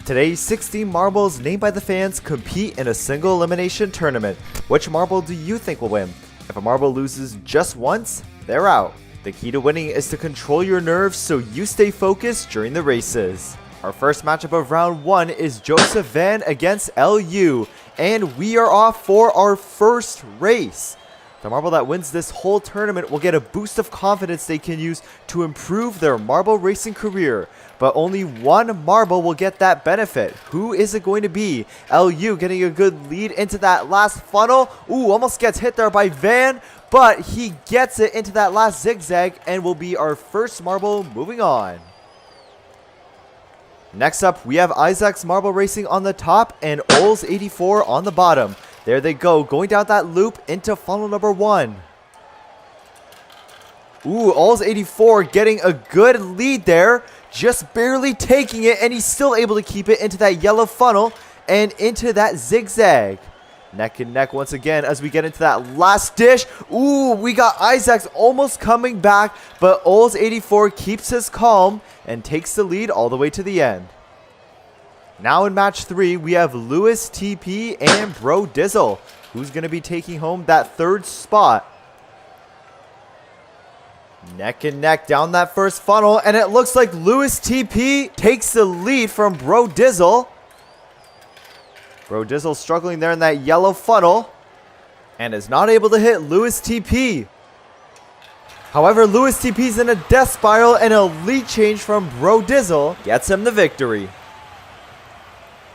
Today, 16 marbles named by the fans compete in a single elimination tournament. Which marble do you think will win? If a marble loses just once, they're out. The key to winning is to control your nerves so you stay focused during the races. Our first matchup of round 1 is Joseph Van against LU, and we are off for our first race. The marble that wins this whole tournament will get a boost of confidence they can use to improve their marble racing career. But only one marble will get that benefit. Who is it going to be? LU getting a good lead into that last funnel. Ooh, almost gets hit there by Van, but he gets it into that last zigzag and will be our first marble moving on. Next up, we have Isaac's Marble Racing on the top and Ols 84 on the bottom. There they go, going down that loop into funnel number 1. Ooh, Ols 84 getting a good lead there, just barely taking it, and he's still able to keep it into that yellow funnel and into that zigzag. Neck and neck once again as we get into that last dish. Ooh, we got Isaac's almost coming back, but Ols 84 keeps his calm and takes the lead all the way to the end. Now in match 3, we have Lewis TP and Bro Dizzle. Who's going to be taking home that third spot? Neck and neck down that first funnel, and it looks like Lewis TP takes the lead from Bro Dizzle. Bro Dizzle struggling there in that yellow funnel and is not able to hit Lewis TP. However, Lewis TP's in a death spiral, and a lead change from Bro Dizzle gets him the victory.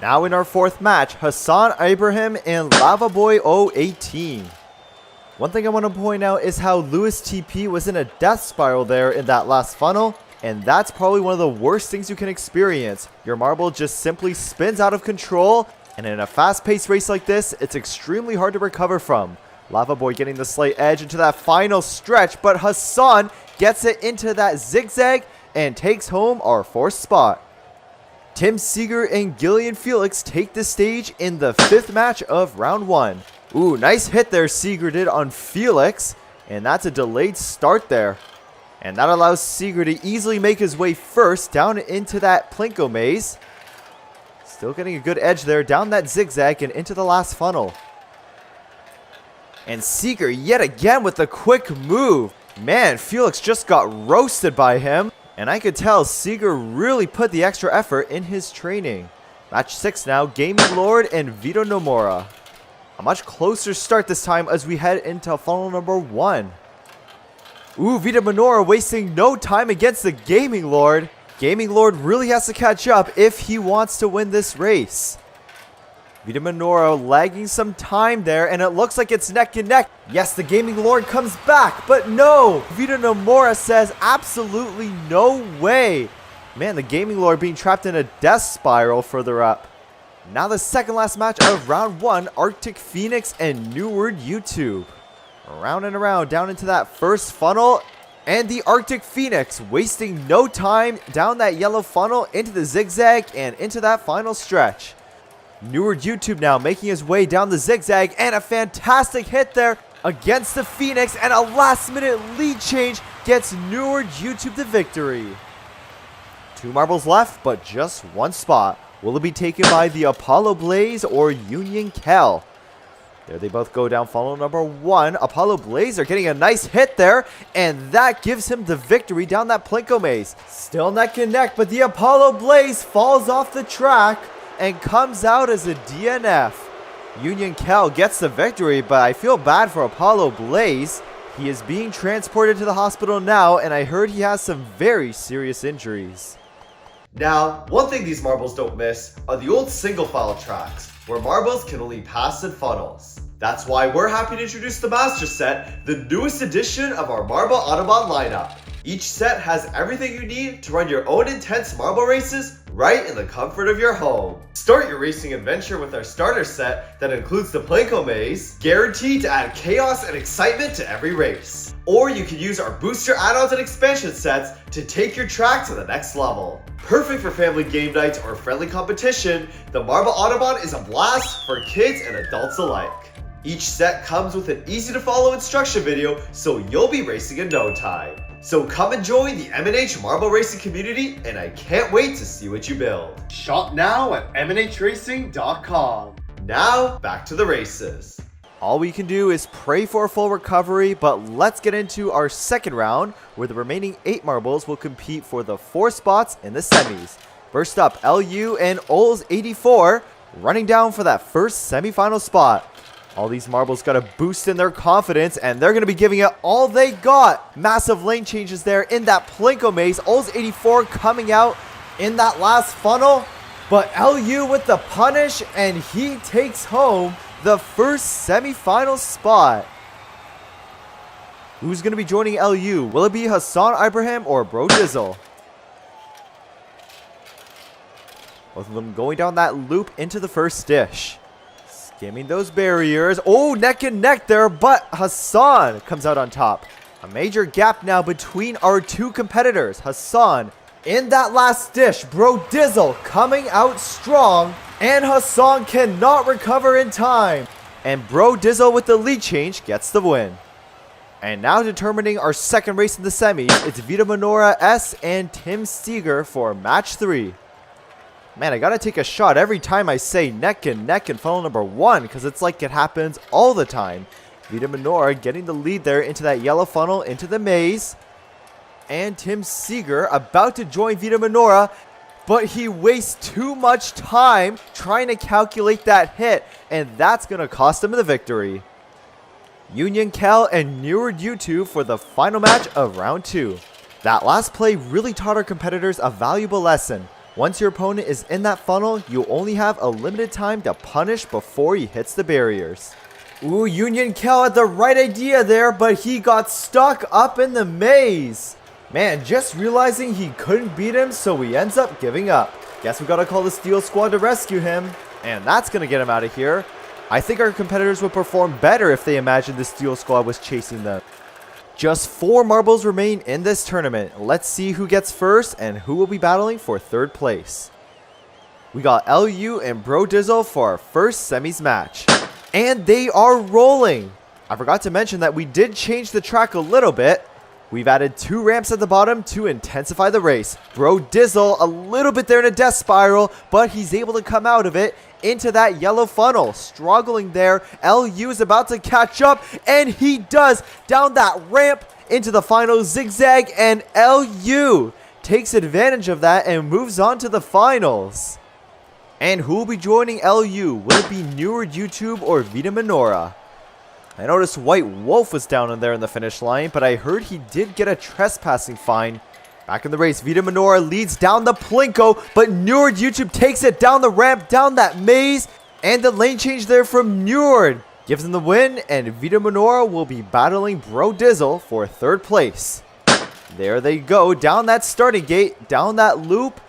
Now in our fourth match, Hassan Ibrahim and Lava Boy 018. One thing I want to point out is how Lewis TP was in a death spiral there in that last funnel, and that's probably one of the worst things you can experience. Your marble just simply spins out of control, and in a fast-paced race like this, it's extremely hard to recover from. Lava Boy getting the slight edge into that final stretch, but Hassan gets it into that zigzag and takes home our fourth spot. Tim Seeger and Gillian Felix take the stage in the fifth match of round 1. Ooh, nice hit there Seeger did on Felix, and that's a delayed start there. And that allows Seeger to easily make his way first down into that Plinko maze. Still getting a good edge there down that zigzag and into the last funnel. And Seeger yet again with a quick move. Man, Felix just got roasted by him. And I could tell Seeger really put the extra effort in his training. Match 6 now, Gaming Lord and Vito Nomura. A much closer start this time as we head into funnel number 1. Ooh, Vito Nomura wasting no time against the Gaming Lord. Gaming Lord really has to catch up if he wants to win this race. Vito Nomura lagging some time there, and it looks like it's neck and neck. Yes, the Gaming Lord comes back, but no! Vito Nomura says absolutely no way. Man, the Gaming Lord being trapped in a death spiral further up. Now the second last match of round 1, Arctic Phoenix and New Word YouTube. Around and around down into that first funnel, and the Arctic Phoenix wasting no time down that yellow funnel into the zigzag and into that final stretch. New YouTube now making his way down the zigzag, and a fantastic hit there against the Phoenix, and a last minute lead change gets New YouTube the victory. 2 marbles left, but just one spot. Will it be taken by the Apollo Blaze or Union Kel? There they both go down funnel number 1. Apollo Blaze are getting a nice hit there, and that gives him the victory down that Plinko maze. Still neck and neck, but the Apollo Blaze falls off the track and comes out as a DNF. Union Kel gets the victory, but I feel bad for Apollo Blaze. He is being transported to the hospital now, and I heard he has some very serious injuries. Now, one thing these marbles don't miss are the old single file tracks, where marbles can only pass in funnels. That's why we're happy to introduce the Master Set, the newest edition of our Marble Autobahn lineup. Each set has everything you need to run your own intense marble races right in the comfort of your home. Start your racing adventure with our starter set that includes the Plinko maze, guaranteed to add chaos and excitement to every race. Or you can use our booster add-ons and expansion sets to take your track to the next level. Perfect for family game nights or friendly competition, the Marble Autobahn is a blast for kids and adults alike. Each set comes with an easy to follow instruction video, so you'll be racing in no time. So come and join the M&H Marble Racing community, and I can't wait to see what you build. Shop now at mnhracing.com. Now, back to the races. All we can do is pray for a full recovery, but let's get into our second round, where the remaining 8 marbles will compete for the 4 spots in the semis. First up, LU and Ols84 running down for that first semifinal spot. All these marbles got a boost in their confidence, and they're going to be giving it all they got. Massive lane changes there in that Plinko maze. Ols84 coming out in that last funnel, but LU with the punish, and he takes home the first semifinal spot. Who's going to be joining LU? Will it be Hassan Ibrahim or Bro Dizzle? Both of them going down that loop into the first dish. Skimming those barriers. Oh, neck and neck there, but Hassan comes out on top. A major gap now between our 2 competitors. Hassan in that last dish. Bro Dizzle coming out strong, and Hassan cannot recover in time. And Bro Dizzle with the lead change gets the win. And now determining our second race in the semis, it's Vita Menorah S and Tim Seeger for match 3. Man, I gotta take a shot every time I say neck and neck in funnel number 1, because it's like it happens all the time. Vita Menorah getting the lead there into that yellow funnel, into the maze. And Tim Seeger about to join Vita Menorah, but he wastes too much time trying to calculate that hit, and that's gonna cost him the victory. Union Cal and Newer YouTube for the final match of round 2. That last play really taught our competitors a valuable lesson. Once your opponent is in that funnel, you only have a limited time to punish before he hits the barriers. Ooh, Union Cal had the right idea there, but he got stuck up in the maze. Man, just realizing he couldn't beat him, so he ends up giving up. Guess we gotta call the Steel Squad to rescue him, and that's gonna get him out of here. I think our competitors would perform better if they imagined the Steel Squad was chasing them. Just 4 marbles remain in this tournament. Let's see who gets first and who will be battling for 3rd place. We got LU and Bro Dizzle for our first semis match. And they are rolling. I forgot to mention that we did change the track a little bit. We've added 2 ramps at the bottom to intensify the race. Bro Dizzle a little bit there in a death spiral, but he's able to come out of it into that yellow funnel. Struggling there. LU is about to catch up, and he does, down that ramp into the final zigzag, and LU takes advantage of that and moves on to the finals. And who will be joining LU? Will it be Newer YouTube or Vita Menorah? I noticed White Wolf was down in there in the finish line, but I heard he did get a trespassing fine. Back in the race, Vita Menorah leads down the Plinko, but Neward YouTube takes it down the ramp, down that maze, and the lane change there from Neward gives him the win, and Vita Menorah will be battling Bro Dizzle for 3rd place. There they go, down that starting gate, down that loop,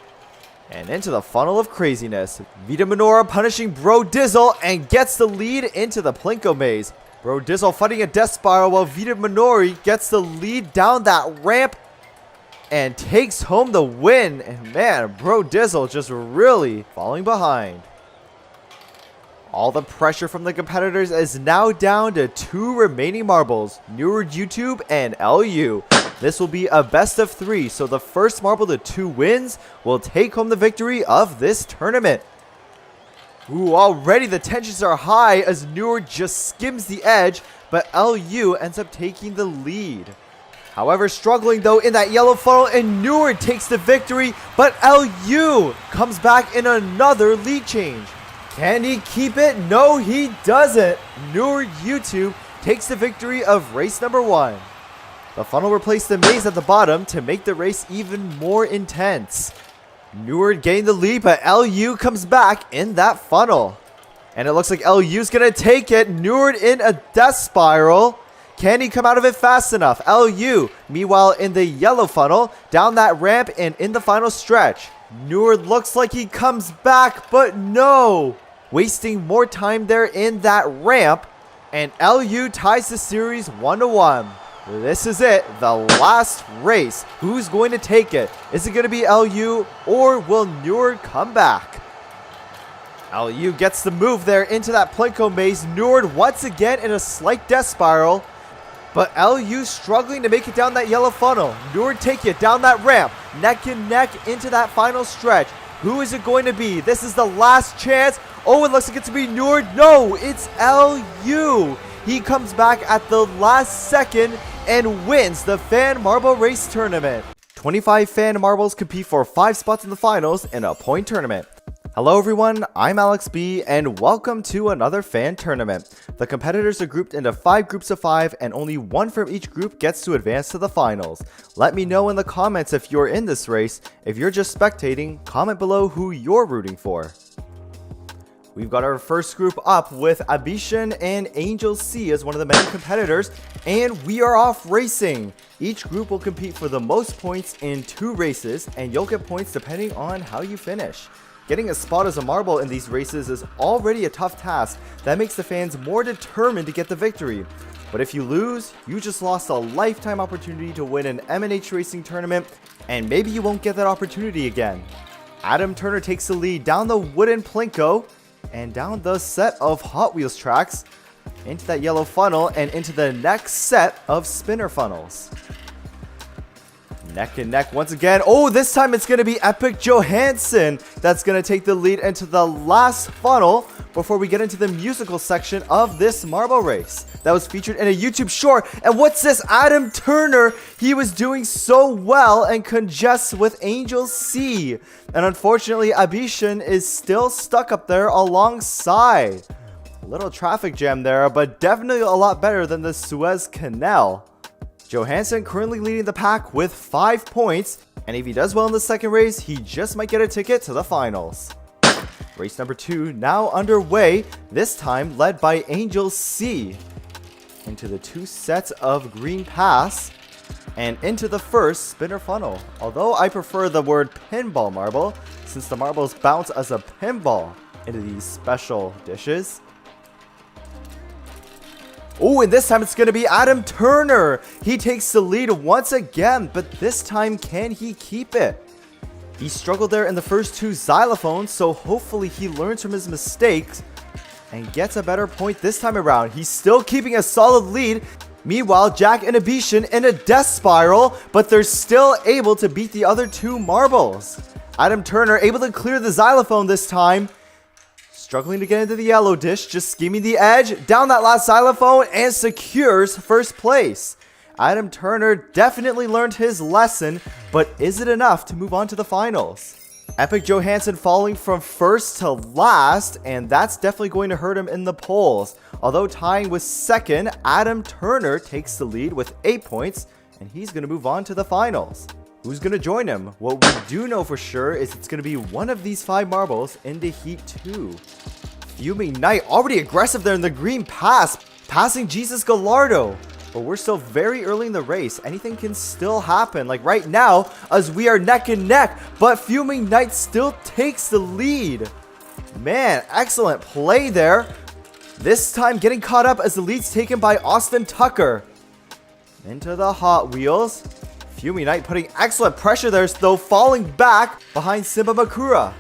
and into the funnel of craziness. Vita Menorah punishing Bro Dizzle and gets the lead into the Plinko maze. Bro Dizzle fighting a death spiral while Vita Menorah gets the lead down that ramp and takes home the win. And man, Bro Dizzle just really falling behind. All the pressure from the competitors is now down to 2 remaining marbles, Newer YouTube and LU. This will be a best of 3, so the first marble to 2 wins will take home the victory of this tournament. Ooh, already the tensions are high as Newer just skims the edge, but LU ends up taking the lead. However, struggling though in that yellow funnel, and Newer takes the victory, but LU comes back in another lead change. Can he keep it? No, he doesn't. Newer YouTube takes the victory of race number 1. The funnel replaced the maze at the bottom to make the race even more intense. Neward gained the lead, but LU comes back in that funnel. And it looks like LU's gonna take it. Neward in a death spiral. Can he come out of it fast enough? LU, meanwhile, in the yellow funnel, down that ramp and in the final stretch. Neward looks like he comes back, but no. Wasting more time there in that ramp. And LU ties the series 1-1. This is it, the last race. Who's going to take it? Is it going to be LU or will Neward come back? LU gets the move there into that Plinko maze. Neward once again in a slight death spiral. But LU struggling to make it down that yellow funnel. Nord take it down that ramp, neck and neck into that final stretch. Who is it going to be? This is the last chance. Oh, it looks like it's going to be Nord. No, it's LU. He comes back at the last second and wins the Fan Marble Race Tournament. 25 fan marbles compete for 5 spots in the finals in a point tournament. Hello everyone, I'm Alex B, and welcome to another fan tournament. The competitors are grouped into 5 groups of 5, and only one from each group gets to advance to the finals. Let me know in the comments if you're in this race. If you're just spectating, comment below who you're rooting for. We've got our first group up with Abishan and Angel C as one of the many competitors, and we are off racing. Each group will compete for the most points in 2 races, and you'll get points depending on how you finish. Getting a spot as a marble in these races is already a tough task that makes the fans more determined to get the victory. But if you lose, you just lost a lifetime opportunity to win an M&H Racing tournament, and maybe you won't get that opportunity again. Adam Turner takes the lead down the wooden Plinko and down the set of Hot Wheels tracks into that yellow funnel and into the next set of spinner funnels. Neck and neck once again. Oh, this time it's going to be Epic Johansson that's going to take the lead into the last funnel before we get into the musical section of this marble race that was featured in a YouTube short. And what's this? Adam Turner, he was doing so well and congests with Angel C. And unfortunately, Abishan is still stuck up there alongside. A little traffic jam there, but definitely a lot better than the Suez Canal. Johansson currently leading the pack with 5 points, and if he does well in the second race, he just might get a ticket to the finals. Race number 2 now underway, this time led by Angel C. Into the 2 sets of green pass, and into the first spinner funnel. Although I prefer the word pinball marble, since the marbles bounce as a pinball into these special dishes. Oh, and this time it's going to be Adam Turner. He takes the lead once again, but this time can he keep it? He struggled there in the first 2 xylophones, so hopefully he learns from his mistakes and gets a better point this time around. He's still keeping a solid lead. Meanwhile, Jack and Abishan in a death spiral, but they're still able to beat the other 2 marbles. Adam Turner able to clear the xylophone this time. Struggling to get into the yellow dish, just scheming the edge, down that last xylophone, and secures first place. Adam Turner definitely learned his lesson, but is it enough to move on to the finals? Epic Johansson falling from first to last, and that's definitely going to hurt him in the polls. Although tying with second, Adam Turner takes the lead with 8 points, and he's going to move on to the finals. Who's going to join him? What we do know for sure is it's going to be one of these 5 marbles into Heat 2. Fuming Knight already aggressive there in the green pass, passing Jesus Gallardo. But we're still very early in the race. Anything can still happen, like right now, as we are neck and neck. But Fuming Knight still takes the lead. Man, excellent play there. This time getting caught up as the lead's taken by Austin Tucker. Into the Hot Wheels. Fuming Knight putting excellent pressure there, though falling back behind Simba Makura.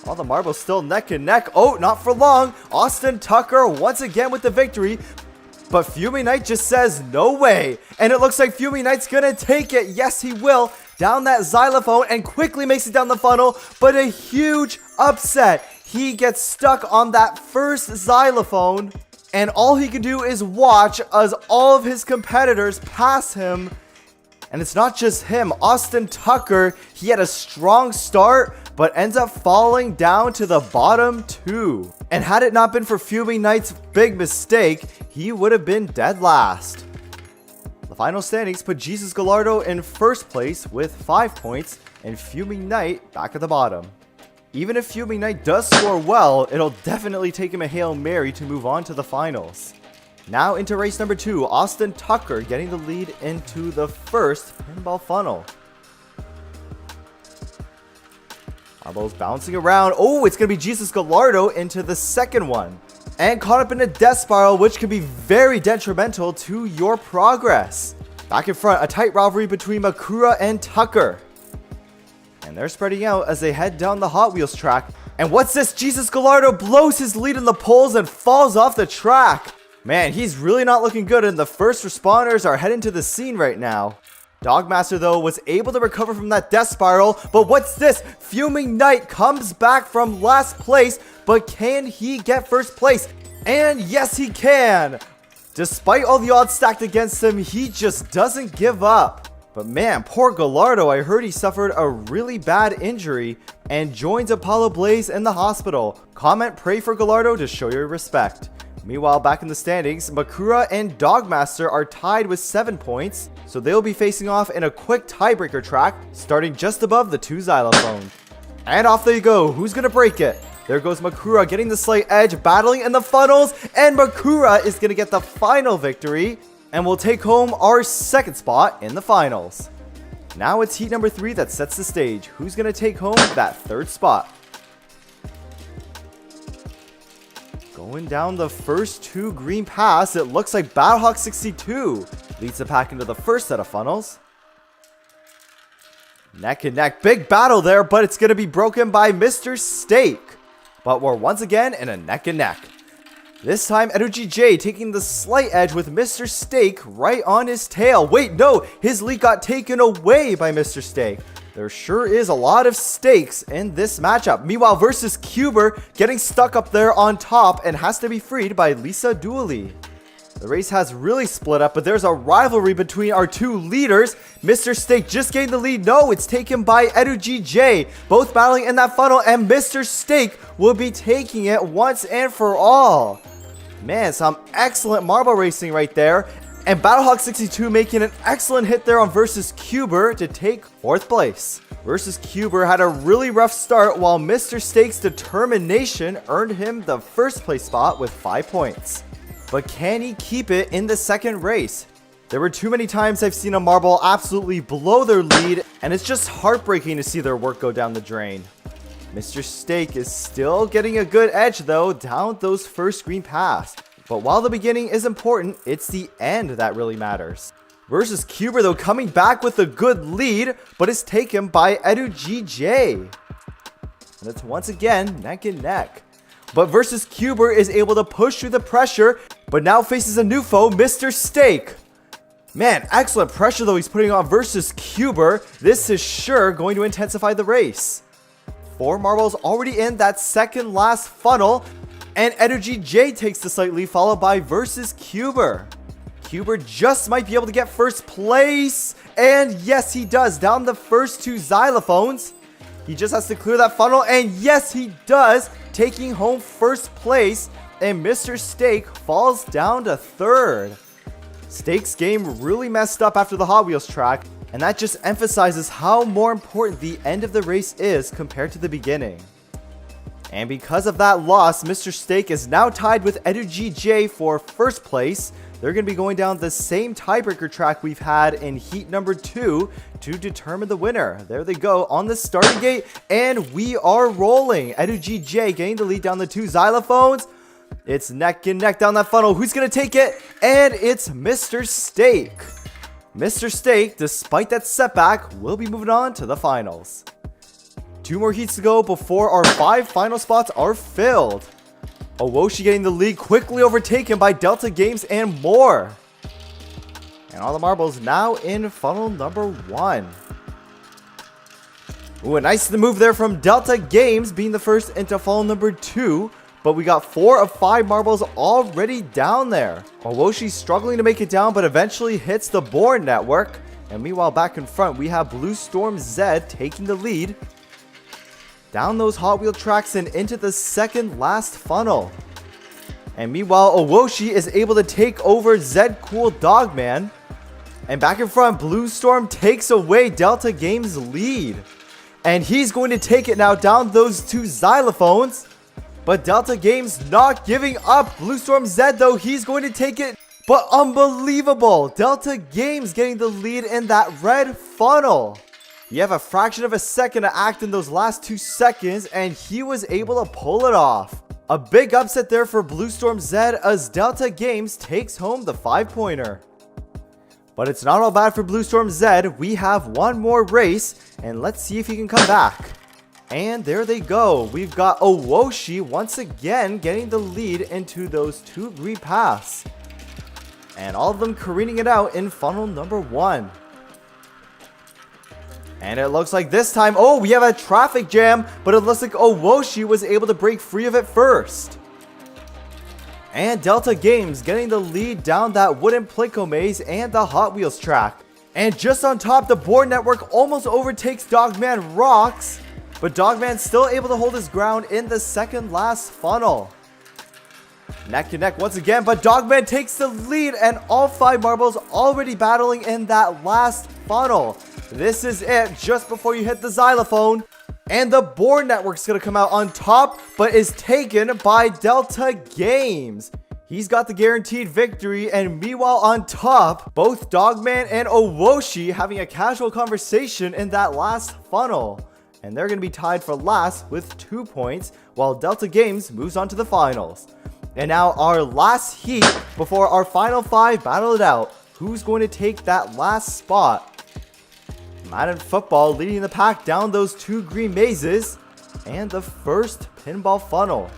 All the marbles still neck and neck. Oh, not for long. Austin Tucker once again with the victory. But Fuming Knight just says no way. And it looks like Fuming Knight's gonna take it. Yes, he will. Down that xylophone and quickly makes it down the funnel. But a huge upset. He gets stuck on that first xylophone. And all he can do is watch as all of his competitors pass him. And it's not just him. Austin Tucker, he had a strong start, but ends up falling down to the bottom 2. And had it not been for Fuming Knight's big mistake, he would have been dead last. The final standings put Jesus Gallardo in first place with 5 points, and Fuming Knight back at the bottom. Even if Fuming Knight does score well, it'll definitely take him a Hail Mary to move on to the finals. Now into race number 2, Austin Tucker getting the lead into the first pinball funnel. Marbles bouncing around. Oh, it's going to be Jesus Gallardo into the second one. And caught up in a death spiral, which can be very detrimental to your progress. Back in front, a tight rivalry between Makura and Tucker. And they're spreading out as they head down the Hot Wheels track. And what's this? Jesus Gallardo blows his lead in the poles and falls off the track. Man, he's really not looking good, and the first responders are heading to the scene right now. Dogmaster, though, was able to recover from that death spiral, but what's this? Fuming Knight comes back from last place, but can he get first place? And yes, he can! Despite all the odds stacked against him, he just doesn't give up. But man, poor Gallardo, I heard he suffered a really bad injury and joins Apollo Blaze in the hospital. Comment pray for Gallardo to show your respect. Meanwhile, back in the standings, Makura and Dogmaster are tied with 7 points, so they'll be facing off in a quick tiebreaker track, starting just above the 2 xylophones. And off they go. Who's gonna break it? There goes Makura getting the slight edge, battling in the funnels, and Makura is gonna get the final victory, and will take home our 2nd spot in the finals. Now it's heat number 3 that sets the stage. Who's gonna take home that 3rd spot? Going down the first 2 green paths, it looks like Battlehawk62 leads the pack into the first set of funnels. Neck and neck, big battle there, but it's going to be broken by Mr. Steak. But we're once again in a neck and neck. This time, Energy J taking the slight edge with Mr. Steak right on his tail. Wait, no, his lead got taken away by Mr. Steak. There sure is a lot of stakes in this matchup. Meanwhile, versus Cuber getting stuck up there on top and has to be freed by Lisa Dooley. The race has really split up, but there's a rivalry between our 2 leaders. Mr. Steak just gained the lead. No, it's taken by Energy J. Both battling in that funnel, and Mr. Steak will be taking it once and for all. Man, some excellent marble racing right there. And Battlehawk62 making an excellent hit there on versus Cuber to take 4th place. Versus Cuber had a really rough start, while Mr. Steak's determination earned him the 1st place spot with 5 points. But can he keep it in the 2nd race? There were too many times I've seen a marble absolutely blow their lead, and it's just heartbreaking to see their work go down the drain. Mr. Steak is still getting a good edge though down those first green paths. But while the beginning is important, it's the end that really matters. Versus Cuber though, coming back with a good lead, but is taken by EduGJ. And it's once again neck and neck. But versus Cuber is able to push through the pressure, but now faces a new foe, Mr. Steak. Man, excellent pressure though he's putting on versus Cuber. This is sure going to intensify the race. 4 marbles already in that 2nd last funnel. And Energy J takes the slight lead, followed by versus Cuber. Cuber just might be able to get 1st place. And yes, he does. Down the first 2 xylophones. He just has to clear that funnel. And yes, he does. Taking home 1st place. And Mr. Steak falls down to 3rd. Steak's game really messed up after the Hot Wheels track. And that just emphasizes how more important the end of the race is compared to the beginning. And because of that loss, Mr. Steak is now tied with EduGJ for 1st place. They're going to be going down the same tiebreaker track we've had in heat number 2 to determine the winner. There they go on the starting gate, and we are rolling. EduGJ getting the lead down the 2 xylophones. It's neck and neck down that funnel. Who's going to take it? And it's Mr. Steak. Mr. Steak, despite that setback, will be moving on to the finals. 2 more heats to go before our 5 final spots are filled. Owoshi getting the lead, quickly overtaken by Delta Games and more. And all the marbles now in funnel number 1. Ooh, a nice move there from Delta Games, being the first into funnel number 2. But we got 4 of 5 marbles already down there. Owoshi struggling to make it down, but eventually hits the board network. And meanwhile, back in front, we have Blue Storm Zed taking the lead. Down those Hot Wheel tracks and into the 2nd last funnel. And meanwhile, Owoshi is able to take over Zed Cool Dogman. And back in front, Blue Storm takes away Delta Games' lead. And he's going to take it now down those 2 xylophones. But Delta Games not giving up. Blue Storm Zed though, he's going to take it. But unbelievable, Delta Games getting the lead in that red funnel. You have a fraction of a second to act in those last 2 seconds, and he was able to pull it off. A big upset there for Blue Storm Zed as Delta Games takes home the 5-pointer. But it's not all bad for Blue Storm Zed. We have one more race, and let's see if he can come back. And there they go. We've got Owoshi once again getting the lead into those 2 green paths. And all of them careening it out in funnel number 1. And it looks like this time, oh, we have a traffic jam, but it looks like Owoshi was able to break free of it first. And Delta Games getting the lead down that wooden Plinko maze and the Hot Wheels track. And just on top, the Board Network almost overtakes Dogman Rocks, but Dogman still able to hold his ground in the second last funnel. Neck and neck once again, but Dogman takes the lead and all 5 marbles already battling in that last funnel. This is it just before you hit the xylophone. And the Board Network's gonna come out on top, but is taken by Delta Games. He's got the guaranteed victory, and meanwhile on top, both Dogman and Owoshi having a casual conversation in that last funnel. And they're gonna be tied for last with 2 points, while Delta Games moves on to the finals. And now our last heat before our final 5 battle it out. Who's going to take that last spot? Madden Football leading the pack down those 2 green mazes and the first pinball funnel.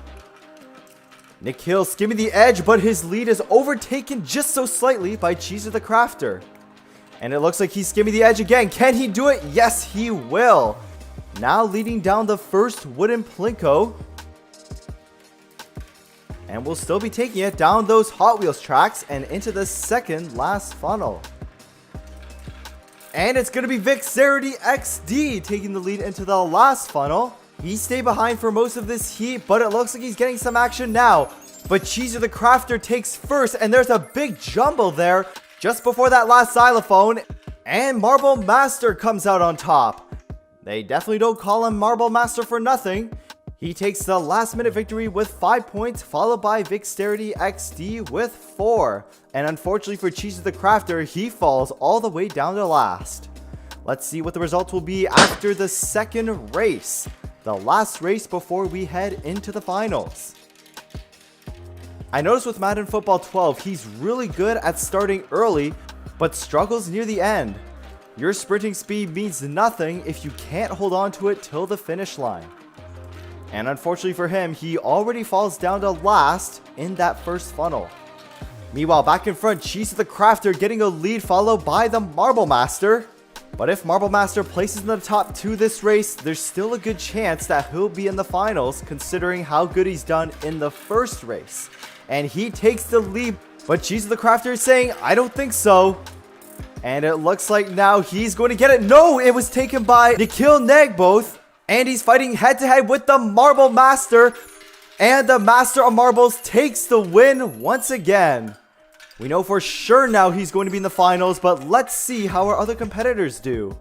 Nick Hill skimming the edge, but his lead is overtaken just so slightly by Cheezer the Crafter. And it looks like he's skimming the edge again. Can he do it? Yes, he will. Now leading down the first wooden Plinko. And we'll still be taking it down those Hot Wheels tracks and into the second last funnel. And it's going to be Vixarity XD taking the lead into the last funnel. He stayed behind for most of this heat, but it looks like he's getting some action now. But Cheezer the Crafter takes first, and there's a big jumble there just before that last xylophone. And Marble Master comes out on top. They definitely don't call him Marble Master for nothing. He takes the last minute victory with 5 points, followed by Vixarity XD with 4. And unfortunately for Cheezer the Crafter, he falls all the way down to last. Let's see what the results will be after the second race. The last race before we head into the finals. I noticed with Madden Football 12, he's really good at starting early, but struggles near the end. Your sprinting speed means nothing if you can't hold on to it till the finish line. And unfortunately for him, he already falls down to last in that first funnel. Meanwhile, back in front, Cheezer the Crafter getting a lead, followed by the Marble Master. But if Marble Master places in the top 2 this race, there's still a good chance that he'll be in the finals, considering how good he's done in the first race. And he takes the lead, but Cheezer the Crafter is saying, I don't think so. And it looks like now he's going to get it. No, it was taken by Nikhil Negboth. And he's fighting head-to-head with the Marble Master. And the Master of Marbles takes the win once again. We know for sure now he's going to be in the finals, but let's see how our other competitors do.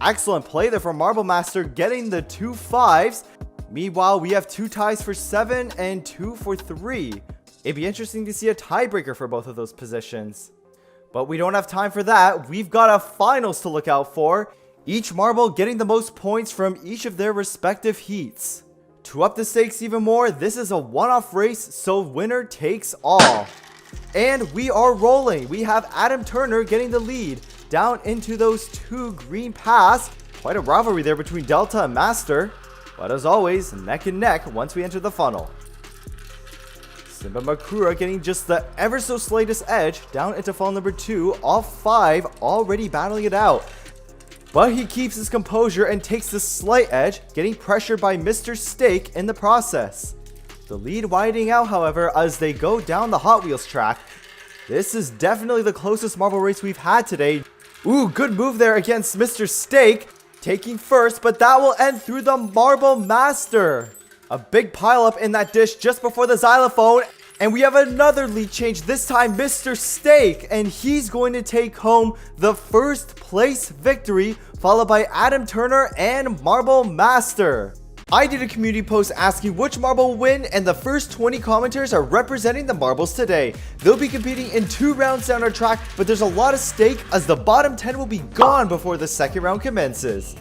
Excellent play there from Marble Master, getting the 2 5s. Meanwhile, we have 2 ties for 7 and 2 for 3. It'd be interesting to see a tiebreaker for both of those positions. But we don't have time for that. We've got a finals to look out for. Each marble getting the most points from each of their respective heats. To up the stakes even more, this is a one-off race, so winner takes all. And we are rolling. We have Adam Turner getting the lead down into those 2 green paths. Quite a rivalry there between Delta and Master. But as always, neck and neck once we enter the funnel. Simba Makura getting just the ever so slightest edge down into funnel number 2. All 5 already battling it out. But he keeps his composure and takes the slight edge, getting pressured by Mr. Steak in the process. The lead widening out, however, as they go down the Hot Wheels track. This is definitely the closest marble race we've had today. Ooh, good move there against Mr. Steak, taking first, but that will end through the Marble Master. A big pileup in that dish just before the xylophone. And we have another lead change, this time Mr. Steak, and he's going to take home the first place victory, followed by Adam Turner and Marble Master. I did a community post asking which marble will win, and the first 20 commenters are representing the marbles today. They'll be competing in 2 rounds down our track, but there's a lot at stake as the bottom 10 will be gone before the second round commences.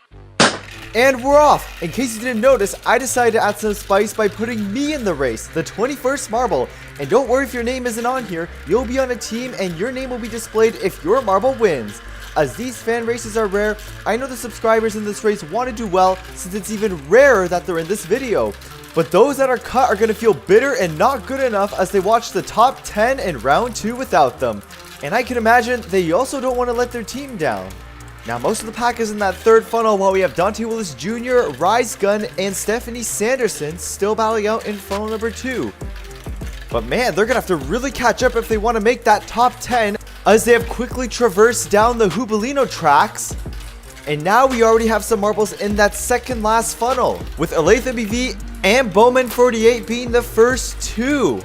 And we're off! In case you didn't notice, I decided to add some spice by putting me in the race, the 21st marble. And don't worry if your name isn't on here, you'll be on a team and your name will be displayed if your marble wins. as these fan races are rare, I know the subscribers in this race want to do well since it's even rarer that they're in this video. But those that are cut are going to feel bitter and not good enough as they watch the top 10 in round 2 without them. And I can imagine they also don't want to let their team down. Now most of the pack is in that third funnel while we have Dante Willis Jr., Rise Gun, and Stephanie Sanderson still battling out in funnel number 2. But man, they're going to have to really catch up if they want to make that top 10 as they have quickly traversed down the Jubilino tracks. And now we already have some marbles in that second last funnel, with Aletha BV and Bowman 48 being the first 2.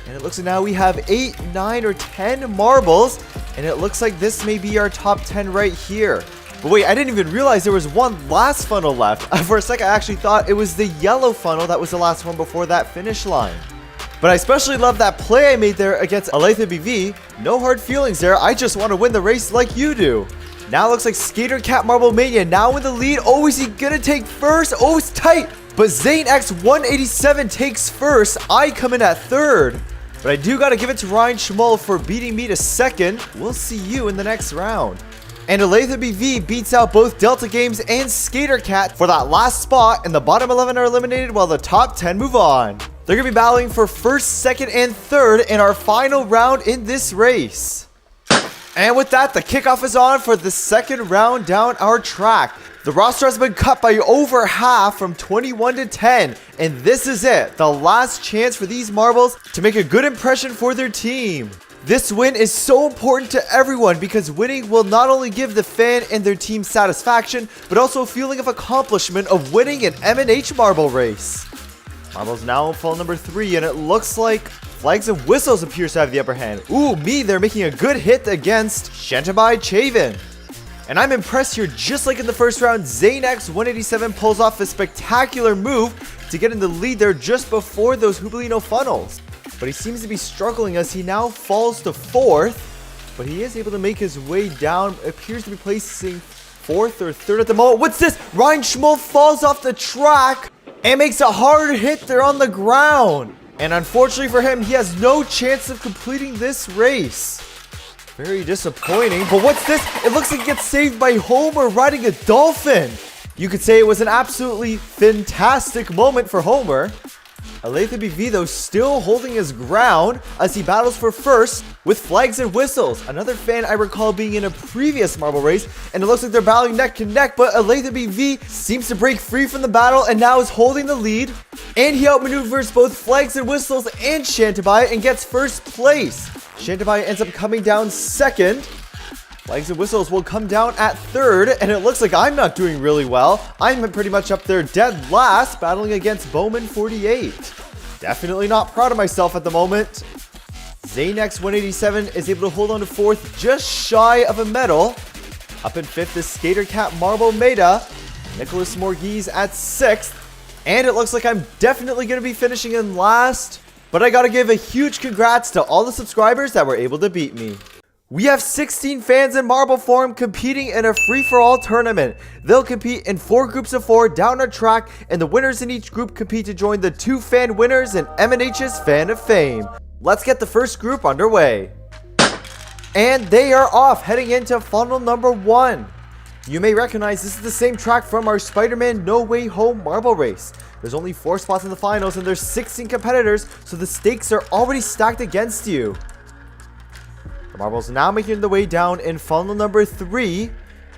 And it looks like now we have 8, 9, or 10 marbles, and it looks like this may be our top 10 right here. But wait, I didn't even realize there was one last funnel left. For a second, I actually thought it was the yellow funnel that was the last one before that finish line. But I especially love that play I made there against Aletha BV. No hard feelings there, I just want to win the race like you do. Now it looks like Skater Cat Marble Mania now in the lead. Oh, is he gonna take first? Oh, it's tight. But Zane X 187 takes first. I come in at third. But I do gotta give it to Ryan Schmull for beating me to second. We'll see you in the next round. And Aletha BV beats out both Delta Games and Skater Cat for that last spot, and the bottom 11 are eliminated while the top 10 move on. They're gonna be battling for first, second, and third in our final round in this race. And with that, the kickoff is on for the second round down our track. The roster has been cut by over half from 21 to 10. And this is it, the last chance for these marbles to make a good impression for their team. This win is so important to everyone because winning will not only give the fan and their team satisfaction, but also a feeling of accomplishment of winning an M&H marble race. Marbles now in funnel number 3, and it looks like Flags and Whistles appears to have the upper hand. Ooh, they're making a good hit against Shantabai Chavin. And I'm impressed here, just like in the first round, Zane X 187 pulls off a spectacular move to get in the lead there just before those Jubilino funnels. But he seems to be struggling as he now falls to 4th, but he is able to make his way down, appears to be placing 4th or 3rd at the moment. What's this? Ryan Schmull falls off the track and makes a hard hit there on the ground. And unfortunately for him, he has no chance of completing this race. Very disappointing. But what's this? It looks like he gets saved by Homer riding a dolphin. You could say it was an absolutely fantastic moment for Homer. Aletha BV, though, still holding his ground as he battles for first with Flags and Whistles. Another fan I recall being in a previous marble race, and it looks like they're battling neck to neck, but Aletha BV seems to break free from the battle and now is holding the lead. And he outmaneuvers both Flags and Whistles and Shantabai and gets first place. Shantabai ends up coming down second. Flags and Whistles will come down at third, and it looks like I'm not doing really well. I'm pretty much up there dead last, battling against Bowman 48. Definitely not proud of myself at the moment. Zane X 187 is able to hold on to 4th, just shy of a medal. Up in 5th is Skater Cat Marble Maida. Nicholas Morgese at 6th. And it looks like I'm definitely going to be finishing in last. But I got to give a huge congrats to all the subscribers that were able to beat me. We have 16 fans in marble form competing in a free-for-all tournament. They'll compete in 4 groups of 4 down our track, and the winners in each group compete to join the 2 fan winners in M&H's Fan of Fame. Let's get the first group underway. And they are off, heading into funnel number 1. You may recognize this is the same track from our Spider-Man No Way Home marble race. There's only 4 spots in the finals, and there's 16 competitors, so the stakes are already stacked against you. The marbles now making their way down in funnel number 3.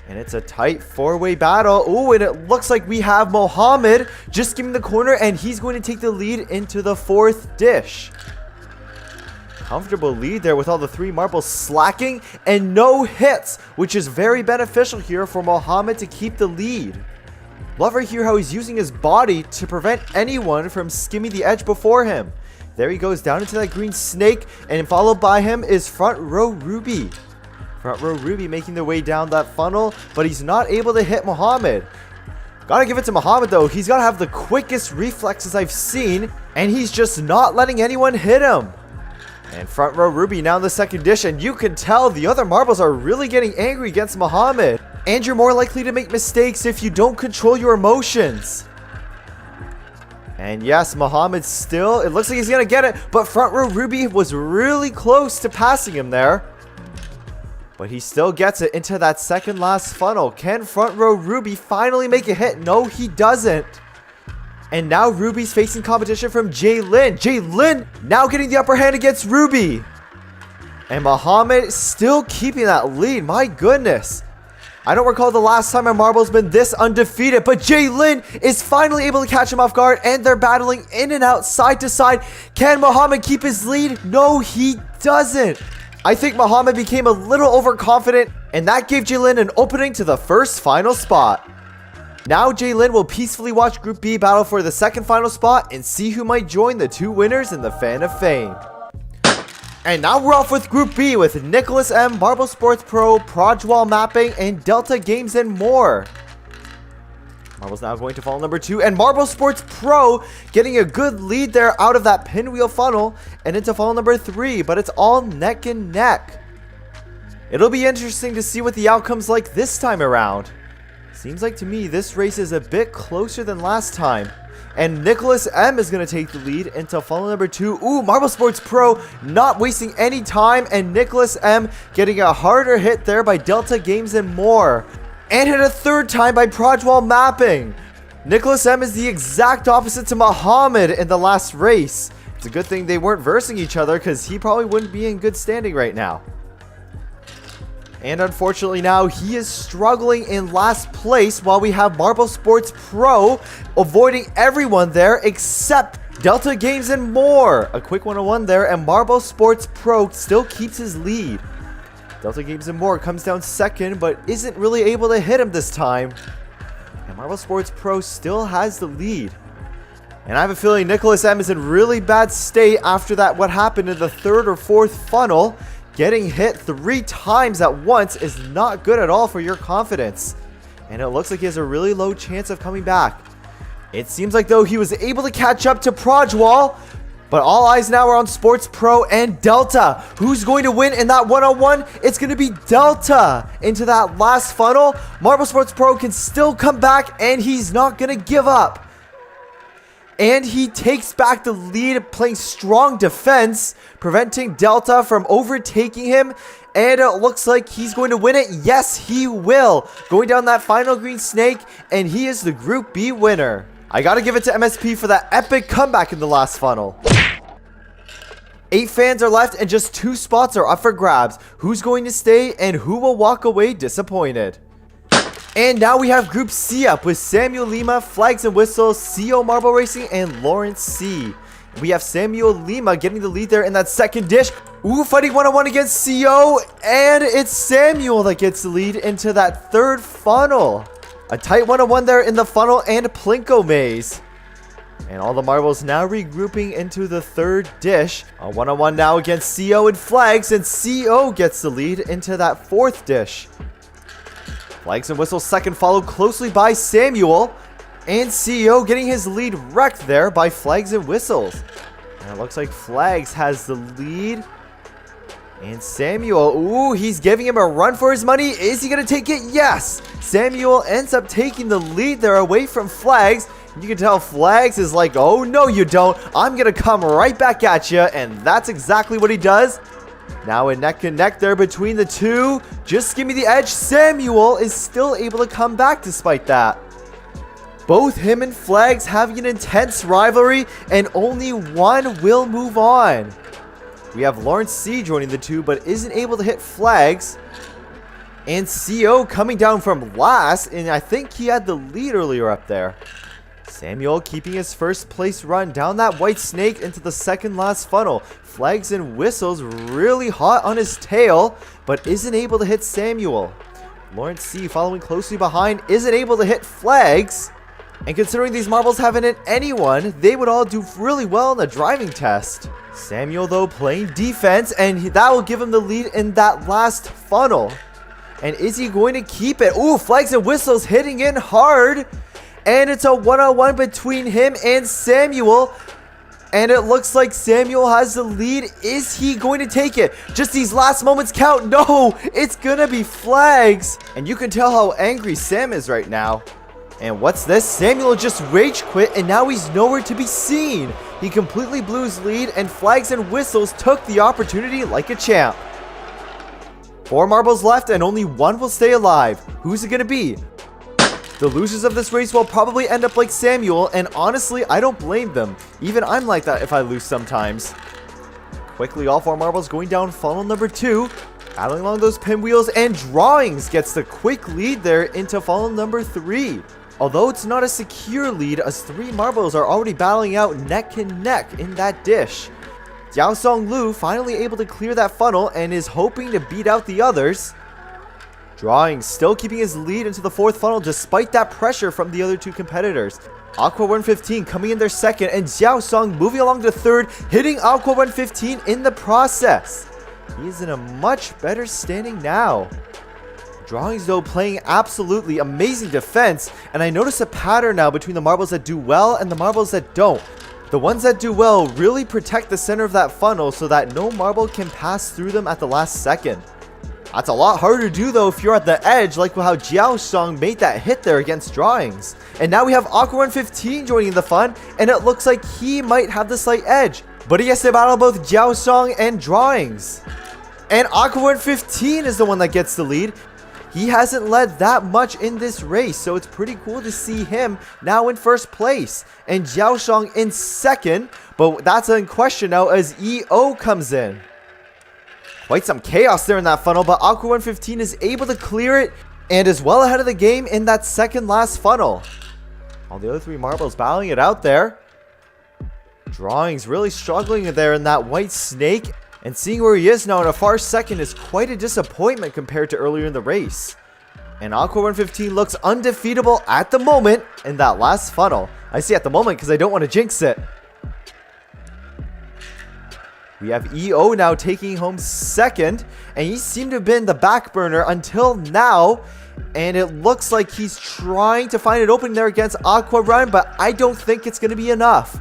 And it's a tight 4-way battle. Ooh, and it looks like we have Mohammed just skimming the corner, and he's going to take the lead into the 4th dish. Comfortable lead there with all the 3 marbles slacking and no hits, which is very beneficial here for Mohammed to keep the lead. Love right here how he's using his body to prevent anyone from skimming the edge before him. There he goes down into that green snake, and followed by him is Front Row Ruby. Front Row Ruby making their way down that funnel, but he's not able to hit Mohammed. Gotta give it to Mohammed though, he's gotta have the quickest reflexes I've seen, and he's just not letting anyone hit him. And Front Row Ruby now in the 2nd dish, and you can tell the other marbles are really getting angry against Mohammed. And you're more likely to make mistakes if you don't control your emotions. And yes, Mohammed still, it looks like he's gonna get it, but Front Row Ruby was really close to passing him there. But he still gets it into that second last funnel. Can front row Ruby finally make a hit? No, he doesn't. And now Ruby's facing competition from Jaylin. Jaylin now getting the upper hand against Ruby. And Muhammad still keeping that lead. My goodness. I don't recall the last time our Marble's been this undefeated, but Jaylin is finally able to catch him off guard, and they're battling in and out, side to side. Can Muhammad keep his lead? No, he doesn't. I think Muhammad became a little overconfident, and that gave Jaylin an opening to the first final spot. Now Jaylin will peacefully watch Group B battle for the second final spot and see who might join the two winners in the Fan of Fame. And now we're off with Group B with Nicholas M, Marble Sports Pro, Projwal Mapping, and Delta Games and more. Marble's now going to funnel number 2, and Marble Sports Pro getting a good lead there out of that pinwheel funnel and into funnel number 3, but it's all neck and neck. It'll be interesting to see what the outcome's like this time around. Seems like to me this race is a bit closer than last time. And Nicholas M is going to take the lead into funnel number 2. Ooh, Marble Sports Pro not wasting any time, and Nicholas M getting a harder hit there by Delta Games and more. And hit a third time by Projwal Mapping. Nicholas M is the exact opposite to Muhammad in the last race. It's a good thing they weren't versing each other, because he probably wouldn't be in good standing right now. And unfortunately now he is struggling in last place, while we have Marble Sports Pro avoiding everyone there except Delta Games and more. A quick 101 there, and Marble Sports Pro still keeps his lead. Delta Games and more comes down second, but isn't really able to hit him this time. And Marble Sports Pro still has the lead. And I have a feeling Nicholas M is in really bad state after that. What happened in the third or fourth funnel. Getting hit 3 times at once is not good at all for your confidence. And it looks like he has a really low chance of coming back. It seems like though he was able to catch up to Projwal. But all eyes now are on Sports Pro and Delta. Who's going to win in that one-on-one? It's going to be Delta into that last funnel. Marble Sports Pro can still come back, and he's not going to give up. And he takes back the lead, playing strong defense, preventing Delta from overtaking him. And it looks like he's going to win it. Yes, he will. Going down that final green snake, and he is the Group B winner. I gotta give it to MSP for that epic comeback in the last funnel. 8 fans are left, and just 2 spots are up for grabs. Who's going to stay, and who will walk away disappointed? And now we have Group C up with Samuel Lima, Flags and Whistles, CO Marble Racing, and Lawrence C. We have Samuel Lima getting the lead there in that second dish. Ooh, fighting 1-on-1 against CO, and it's Samuel that gets the lead into that third funnel. A tight 1-on-1 there in the funnel and Plinko maze. And all the marbles now regrouping into the third dish. A 1-on-1 now against CO and Flags, and CO gets the lead into that fourth dish. Flags and Whistles second, followed closely by Samuel. And CEO getting his lead wrecked there by Flags and Whistles. And it looks like Flags has the lead. And Samuel, ooh, he's giving him a run for his money. Is he going to take it? Yes! Samuel ends up taking the lead there away from Flags. You can tell Flags is like, oh no you don't. I'm going to come right back at you. And that's exactly what he does. Now a neck and neck there between the two. Just give me the edge. Samuel is still able to come back despite that. Both him and Flags having an intense rivalry, and only one will move on. We have Lawrence C joining the two, but isn't able to hit Flags. And CO coming down from last, and I think he had the lead earlier up there. Samuel keeping his first place run down that white snake into the second last funnel. Flags and Whistles really hot on his tail, but isn't able to hit Samuel. Lawrence C following closely behind, isn't able to hit Flags. And considering these marbles haven't hit anyone, they would all do really well in the driving test. Samuel though playing defense, and that will give him the lead in that last funnel. And is he going to keep it? Ooh, Flags and Whistles hitting in hard. And it's a 1-on-1 between him and Samuel. And it looks like Samuel has the lead. Is he going to take it? Just these last moments count. No, it's going to be Flags. And you can tell how angry Sam is right now. And what's this? Samuel just rage quit, and now he's nowhere to be seen. He completely blew his lead, and Flags and Whistles took the opportunity like a champ. 4 marbles left and only 1 will stay alive. Who's it gonna be? The losers of this race will probably end up like Samuel, and honestly, I don't blame them. Even I'm like that if I lose sometimes. Quickly, all 4 marbles going down funnel number 2. Battling along those pinwheels, and Drawings gets the quick lead there into funnel number 3. Although it's not a secure lead, as 3 marbles are already battling out neck and neck in that dish. Jiao Song Lu finally able to clear that funnel and is hoping to beat out the others. Drawings still keeping his lead into the 4th funnel despite that pressure from the other 2 competitors. Aqua 115 coming in their 2nd, and Jiao Song moving along to 3rd, hitting Aqua 115 in the process. He is in a much better standing now. Drawings though playing absolutely amazing defense, and I notice a pattern now between the marbles that do well and the marbles that don't. The ones that do well really protect the center of that funnel so that no marble can pass through them at the last second. That's a lot harder to do though if you're at the edge, like how Jiao Song made that hit there against Drawings. And now we have Aqua 115 joining the fun, and it looks like he might have the slight edge. But he has to battle both Jiao Song and Drawings. And Aqua 115 is the one that gets the lead. He hasn't led that much in this race, so it's pretty cool to see him now in 1st place. And Jiao Song in 2nd, but that's in question now as EO comes in. Quite some chaos there in that funnel, but Aqua 115 is able to clear it and is well ahead of the game in that 2nd last funnel. All the other 3 marbles battling it out there. Drawings really struggling there in that white snake, and seeing where he is now in a far 2nd is quite a disappointment compared to earlier in the race. And Aqua 115 looks undefeatable at the moment in that last funnel. I say at the moment because I don't want to jinx it. We have EO now taking home 2nd, and he seemed to have been the back burner until now. And it looks like he's trying to find an opening there against Aqua Run, but I don't think it's going to be enough.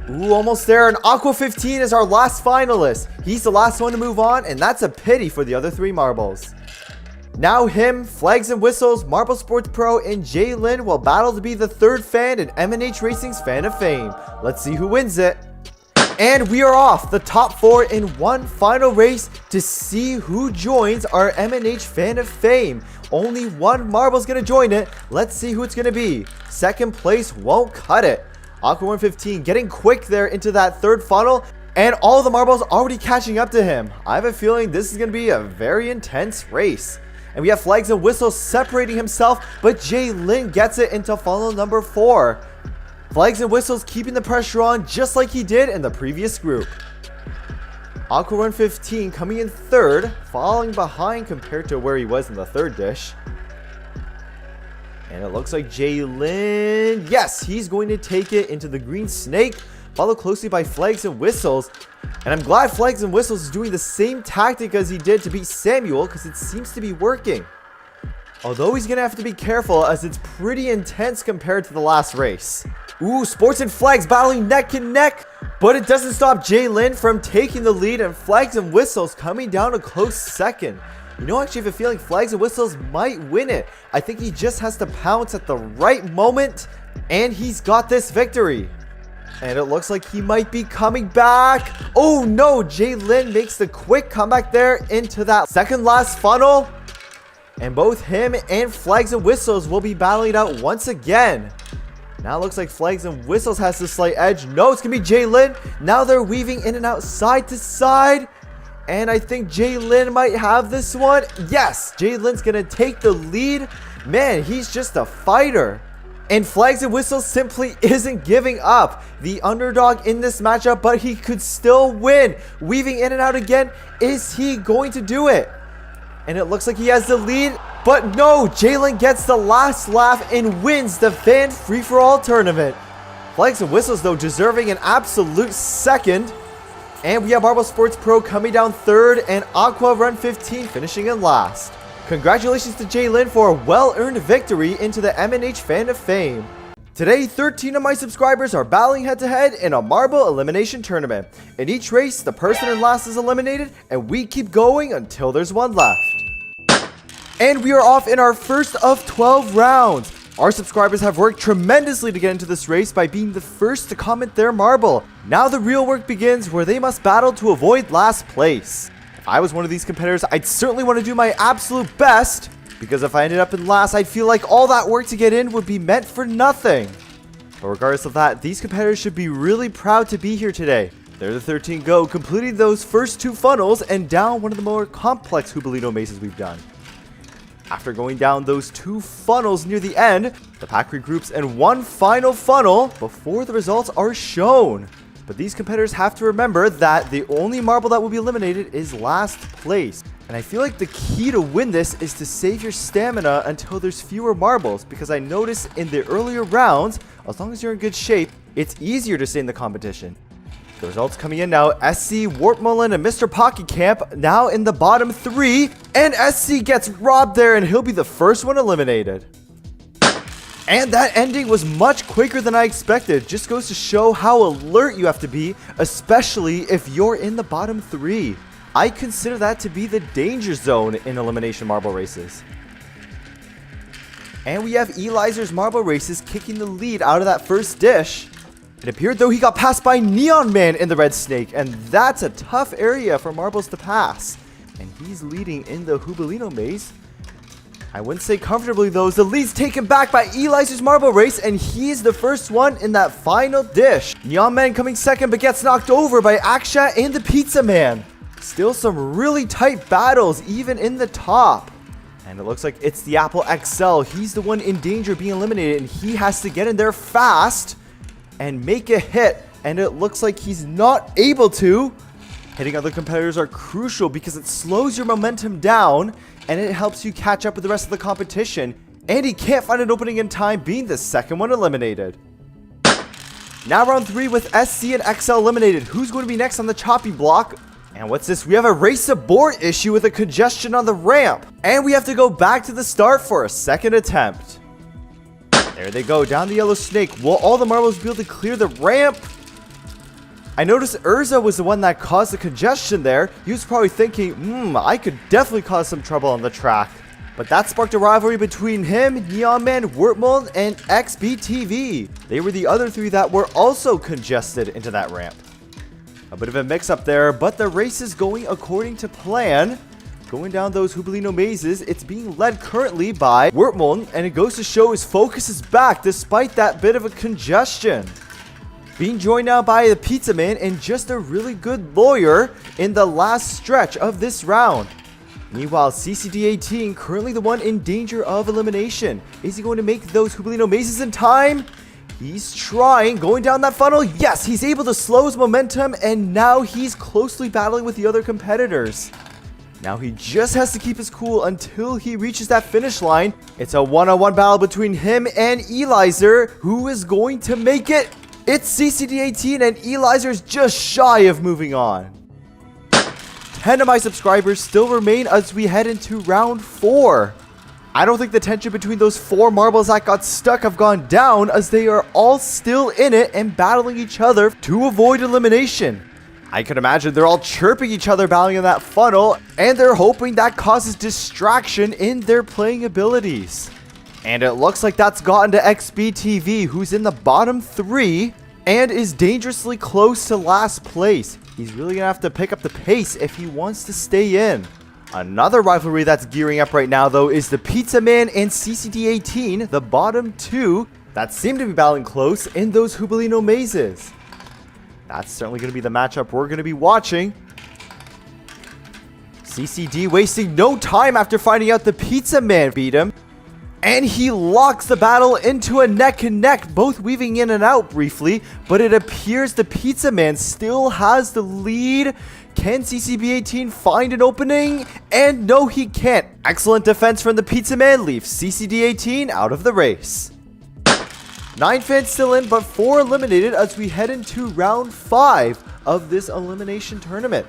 Ooh, almost there, and Aqua 15 is our last finalist. He's the last one to move on, and that's a pity for the other 3 marbles. Now him, Flags and Whistles, Marble Sports Pro, and Jaylin will battle to be the 3rd fan in M&H Racing's Fan of Fame. Let's see who wins it. And we are off, the top 4 in one final race to see who joins our M&H Fan of Fame. Only 1 marble's gonna join it. Let's see who it's gonna be. 2nd place won't cut it. Aqua 115 getting quick there into that 3rd funnel, and all the marbles already catching up to him. I have a feeling this is going to be a very intense race. And we have Flags and Whistles separating himself, but Jaylin gets it into funnel number 4. Flags and Whistles keeping the pressure on just like he did in the previous group. Aqua 115 coming in 3rd, falling behind compared to where he was in the 3rd dish. And it looks like Jaylin, yes, he's going to take it into the green snake, followed closely by Flags and Whistles. And I'm glad Flags and Whistles is doing the same tactic as he did to beat Samuel, because it seems to be working. Although he's going to have to be careful as it's pretty intense compared to the last race. Ooh, Sports and Flags battling neck and neck, but it doesn't stop Jaylin from taking the lead, and Flags and Whistles coming down a close 2nd. You know, actually, I have a feeling Flags and Whistles might win it. I think he just has to pounce at the right moment, and he's got this victory. And it looks like he might be coming back. Oh no, Jaylin makes the quick comeback there into that 2nd last funnel. And both him and Flags and Whistles will be battling it out once again. Now it looks like Flags and Whistles has the slight edge. No, it's going to be Jaylin. Now they're weaving in and out side to side. And I think Jaylin might have this one. Yes, Jaylin's going to take the lead. Man, he's just a fighter. And Flags and Whistles simply isn't giving up. The underdog in this matchup, but he could still win. Weaving in and out again. Is he going to do it? And it looks like he has the lead. But no, Jaylin gets the last laugh and wins the Fan Free-For-All tournament. Flags and Whistles, though, deserving an absolute 2nd. And we have Marble Sports Pro coming down 3rd, and Aqua Run 15 finishing in last. Congratulations to Jaylin for a well-earned victory into the M&H Fan of Fame. Today, 13 of my subscribers are battling head-to-head in a marble elimination tournament. In each race, the person in last is eliminated, and we keep going until there's one left. And we are off in our first of 12 rounds. Our subscribers have worked tremendously to get into this race by being the first to comment their marble. Now the real work begins, where they must battle to avoid last place. If I was one of these competitors, I'd certainly want to do my absolute best, because if I ended up in last, I'd feel like all that work to get in would be meant for nothing. But regardless of that, these competitors should be really proud to be here today. They're the 13 Go, completing those first 2 funnels and down one of the more complex Jubilino mazes we've done. After going down those 2 funnels near the end, the pack regroups in one final funnel before the results are shown. But these competitors have to remember that the only marble that will be eliminated is last place. And I feel like the key to win this is to save your stamina until there's fewer marbles, because I noticed in the earlier rounds, as long as you're in good shape, it's easier to stay in the competition. The results coming in now, SC, Warpmullen, and Mr. Pocket Camp now in the bottom 3, and SC gets robbed there and he'll be the first one eliminated. And that ending was much quicker than I expected. Just goes to show how alert you have to be, especially if you're in the bottom 3. I consider that to be the danger zone in elimination marble races. And we have Elizer's marble races kicking the lead out of that first dish. It appeared though he got passed by Neon Man in the red snake, and that's a tough area for marbles to pass. And he's leading in the Jubilino maze. I wouldn't say comfortably though, as the lead's taken back by Elizer's marble race, and he's the first one in that final dish. Neon Man coming second, but gets knocked over by Aksha and the Pizza Man. Still some really tight battles even in the top. And it looks like it's the Apple XL. He's the one in danger of being eliminated, and he has to get in there fast and make a hit. And it looks like he's not able to. Hitting other competitors are crucial because it slows your momentum down and it helps you catch up with the rest of the competition. And he can't find an opening in time, being the second one eliminated. Now round 3 with SC and XL eliminated. Who's going to be next on the choppy block? And what's this? We have a race abort issue with a congestion on the ramp. And we have to go back to the start for a second attempt. There they go, down the yellow snake. Will all the marbles be able to clear the ramp? I noticed Urza was the one that caused the congestion there. He was probably thinking, I could definitely cause some trouble on the track. But that sparked a rivalry between him, Neon Man, Wurtmold, and XBTV. They were the other 3 that were also congested into that ramp. A bit of a mix-up there, but the race is going according to plan. Going down those Jubilino mazes, it's being led currently by Wurtmold, and it goes to show his focus is back despite that bit of a congestion. Being joined now by the Pizza Man and just a really good lawyer in the last stretch of this round. Meanwhile, CCD18 currently the one in danger of elimination. Is he going to make those Jubilino mazes in time? He's trying, going down that funnel. Yes, he's able to slow his momentum, and now he's closely battling with the other competitors. Now he just has to keep his cool until he reaches that finish line. It's a one-on-one battle between him and Elizer. Who is going to make it? It's CCD18, and Elizer's just shy of moving on. 10 of my subscribers still remain as we head into round 4. I don't think the tension between those 4 marbles that got stuck have gone down, as they are all still in it and battling each other to avoid elimination. I can imagine they're all chirping each other battling in that funnel, and they're hoping that causes distraction in their playing abilities. And it looks like that's gotten to XBTV, who's in the bottom 3 and is dangerously close to last place. He's really gonna have to pick up the pace if he wants to stay in. Another rivalry that's gearing up right now, though, is the Pizza Man and CCD18, the bottom 2, that seem to be battling close in those Jubilino mazes. That's certainly going to be the matchup we're going to be watching. CCD wasting no time after finding out the Pizza Man beat him. And he locks the battle into a neck and neck, both weaving in and out briefly. But it appears the Pizza Man still has the lead. Can CCB18 find an opening? And no, he can't. Excellent defense from the Pizza Man leaves CCD18 out of the race. 9 fans still in, but 4 eliminated as we head into round 5 of this elimination tournament.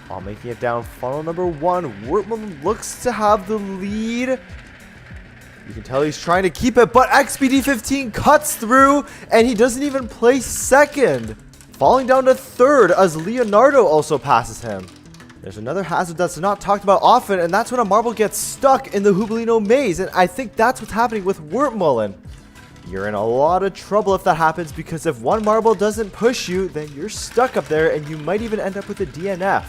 While making it down funnel number 1, Wurtman looks to have the lead. You can tell he's trying to keep it, but XBD15 cuts through, and he doesn't even place second. Falling down to 3rd as Leonardo also passes him. There's another hazard that's not talked about often, and that's when a marble gets stuck in the Jubilino maze, and I think that's what's happening with Wurtmullen. You're in a lot of trouble if that happens, because if one marble doesn't push you, then you're stuck up there, and you might even end up with a DNF.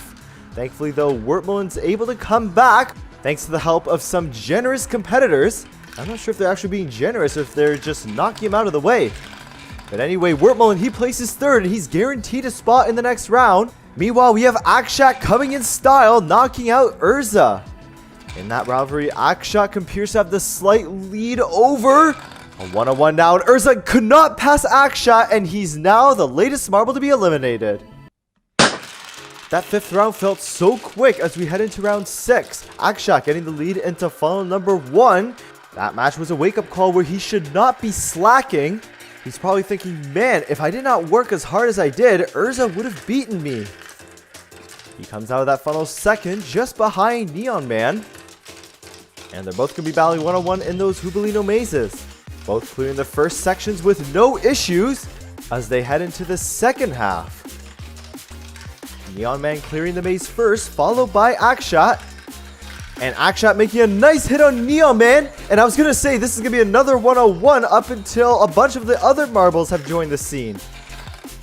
Thankfully though, Wortmulen's able to come back thanks to the help of some generous competitors. I'm not sure if they're actually being generous or if they're just knocking him out of the way. But anyway, Wortmulen, he places third and he's guaranteed a spot in the next round. Meanwhile, we have Akshat coming in style, knocking out Urza. In that rivalry, Akshat appears to have the slight lead over. A one-on-one now, and Urza could not pass Akshat, and he's now the latest marble to be eliminated. That fifth round felt so quick as we head into round 6. Akshat getting the lead into funnel number 1. That match was a wake-up call where he should not be slacking. He's probably thinking, man, if I did not work as hard as I did, Urza would have beaten me. He comes out of that funnel second, just behind Neon Man. And they're both going to be battling one-on-one in those Jubilino mazes. Both clearing the first sections with no issues as they head into the second half. Neon Man clearing the maze first, followed by Akshat. And Akshat making a nice hit on Neon Man. And I was going to say, this is going to be another one-on-one up until a bunch of the other marbles have joined the scene.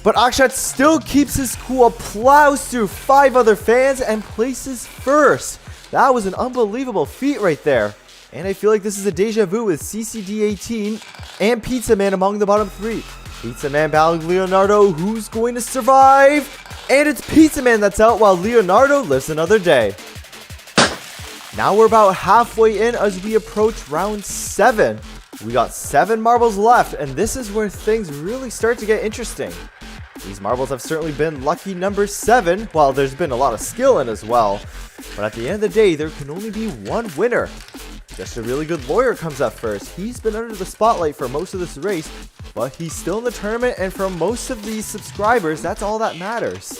But Akshat still keeps his cool, plows through 5 other fans, and places first. That was an unbelievable feat right there. And I feel like this is a deja vu with CCD18 and Pizza Man among the bottom 3. Pizza Man battling Leonardo, who's going to survive? And it's Pizza Man that's out while Leonardo lives another day. Now we're about halfway in as we approach round 7. We got 7 marbles left, and this is where things really start to get interesting. These marbles have certainly been lucky number 7, while there's been a lot of skill in as well. But at the end of the day, there can only be one winner. Just a really good lawyer comes up first. He's been under the spotlight for most of this race, but he's still in the tournament, and for most of these subscribers, that's all that matters.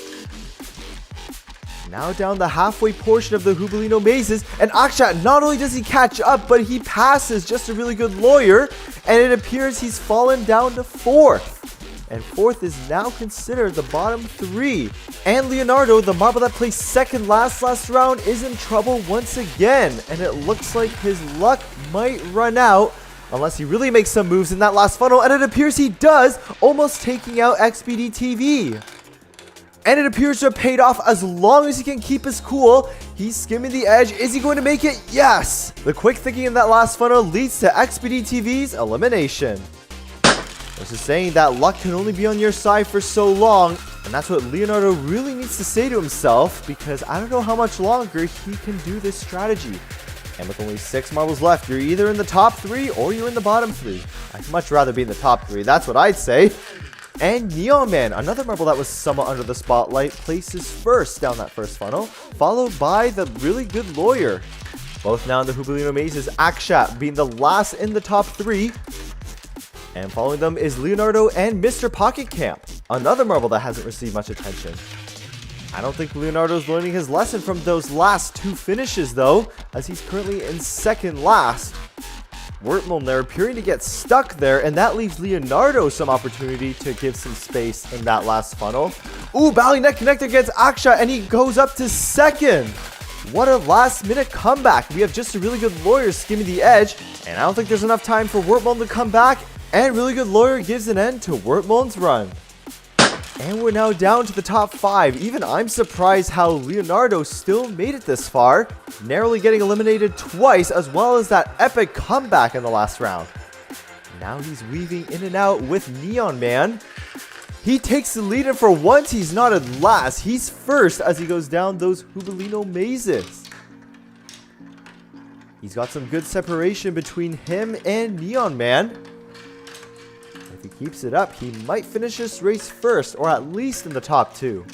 Now down the halfway portion of the Jubilino mazes, and Akshat, not only does he catch up, but he passes just a really good lawyer, and it appears he's fallen down to 4th. And 4th is now considered the bottom 3. And Leonardo, the marble that placed second last round, is in trouble once again. And it looks like his luck might run out unless he really makes some moves in that last funnel. And it appears he does, almost taking out XBD TV. And it appears to have paid off as long as he can keep his cool. He's skimming the edge. Is he going to make it? Yes! The quick thinking in that last funnel leads to XBD TV's elimination. This is saying that luck can only be on your side for so long, and that's what Leonardo really needs to say to himself, because I don't know how much longer he can do this strategy. And with only 6 marbles left, you're either in the top 3 or you're in the bottom 3. I'd much rather be in the top 3, that's what I'd say. And Neon Man, another marble that was somewhat under the spotlight, places first down that first funnel, followed by the really good lawyer. Both now in the Jubilino mazes, Akshat being the last in the top 3. And following them is Leonardo and Mr. Pocket Camp, another marble that hasn't received much attention. I don't think Leonardo's learning his lesson from those last 2 finishes though, as he's currently in second last. Wortmulen there appearing to get stuck there, and that leaves Leonardo some opportunity to give some space in that last funnel. Ooh, Bally neck connected against Akshat, and he goes up to second. What a last minute comeback. We have just a really good lawyer skimming the edge, and I don't think there's enough time for Wortmulen to come back. And really good lawyer gives an end to Wortmulen's run. And we're now down to the top 5. Even I'm surprised how Leonardo still made it this far, narrowly getting eliminated twice, as well as that epic comeback in the last round. Now he's weaving in and out with Neon Man. He takes the lead, and for once he's not at last. He's first as he goes down those Jubilino mazes. He's got some good separation between him and Neon Man. If he keeps it up, he might finish this race first, or at least in the top 2.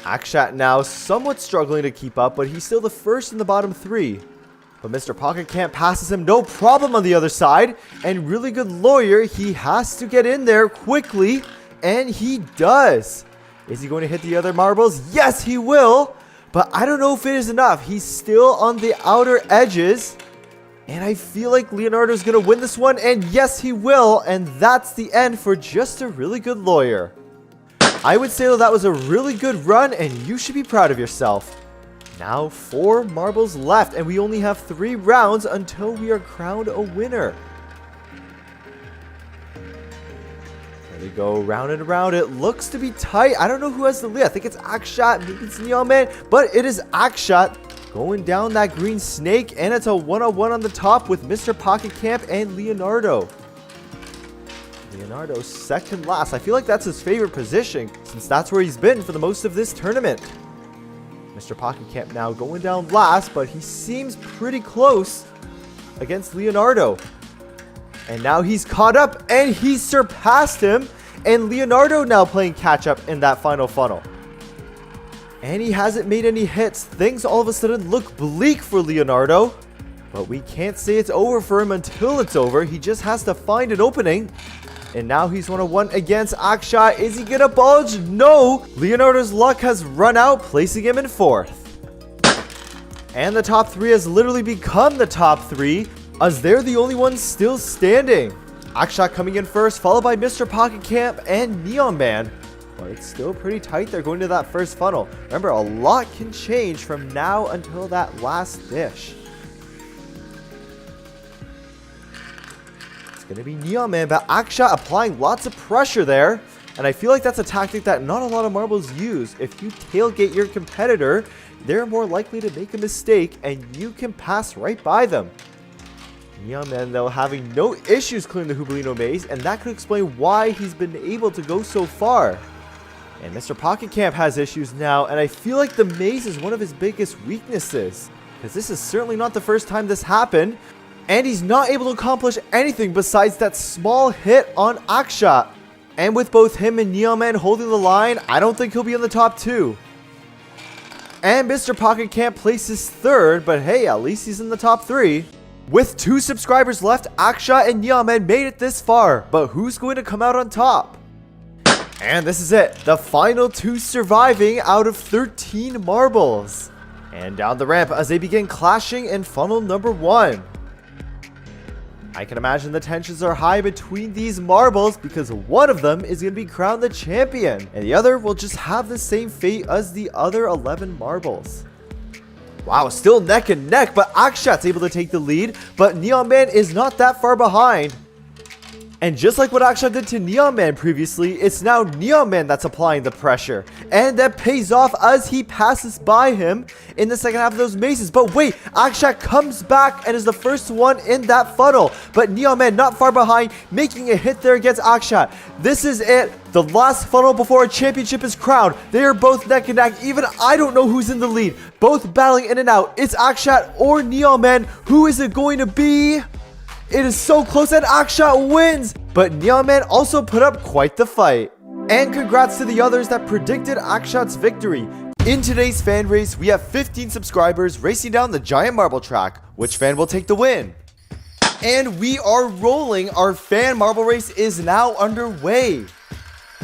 Akshat now somewhat struggling to keep up, but he's still the first in the bottom 3. But Mr. Pocket Camp passes him no problem on the other side, and really good lawyer, he has to get in there quickly, and he does. Is he going to hit the other marbles? Yes, he will, but I don't know if it is enough. He's still on the outer edges. And I feel like Leonardo's going to win this one, and yes, he will, and that's the end for just a really good lawyer. I would say though that was a really good run, and you should be proud of yourself. Now 4 marbles left, and we only have 3 rounds until we are crowned a winner. There we go, round and around. It looks to be tight. I don't know who has the lead. I think it's Akshat, maybe it's Neon Man, but it is Akshat going down that green snake, and it's a one-on-one on the top with Mr. Pocket Camp and Leonardo. Leonardo second last. I feel like that's his favorite position since that's where he's been for the most of this tournament. Mr. Pocket Camp now going down last, but he seems pretty close against Leonardo. And now he's caught up and he surpassed him. And Leonardo now playing catch up in that final funnel. And he hasn't made any hits. Things all of a sudden look bleak for Leonardo. But we can't say it's over for him until it's over. He just has to find an opening. And now he's 1-on-1 against Akshat. Is he gonna bulge? No! Leonardo's luck has run out, placing him in 4th. And the top 3 has literally become the top 3, as they're the only ones still standing. Akshat coming in first, followed by Mr. Pocket Camp and Neon Man. But it's still pretty tight. They're going to that first funnel. Remember, a lot can change from now until that last dish. It's going to be Neon Man, but Akshat applying lots of pressure there. And I feel like that's a tactic that not a lot of marbles use. If you tailgate your competitor, they're more likely to make a mistake and you can pass right by them. Neon Man, though, having no issues clearing the Hubalino maze, and that could explain why he's been able to go so far. And Mr. Pocket Camp has issues now, and I feel like the maze is one of his biggest weaknesses, because this is certainly not the first time this happened, and he's not able to accomplish anything besides that small hit on Akshat. And with both him and Neon Man holding the line, I don't think he'll be in the top 2. And Mr. Pocket Camp places 3rd, but hey, at least he's in the top 3. With 2 subscribers left, Akshat and Neon Man made it this far, but who's going to come out on top? And this is it, the final 2 surviving out of 13 marbles. And down the ramp as they begin clashing in funnel number 1. I can imagine the tensions are high between these marbles because one of them is going to be crowned the champion, and the other will just have the same fate as the other 11 marbles. Wow, still neck and neck, but Akshat's able to take the lead, but Neon Man is not that far behind. And just like what Akshat did to Neon Man previously, it's now Neon Man that's applying the pressure. And that pays off as he passes by him in the second half of those mazes. But wait, Akshat comes back and is the first one in that funnel. But Neon Man not far behind, making a hit there against Akshat. This is it. The last funnel before a championship is crowned. They are both neck and neck. Even I don't know who's in the lead. Both battling in and out. It's Akshat or Neon Man. Who is it going to be? It is so close and Akshat wins. But Neon Man also put up quite the fight. And congrats to the others that predicted Akshat's victory. In today's fan race, we have 15 subscribers racing down the giant marble track. Which fan will take the win? And we are rolling. Our fan marble race is now underway.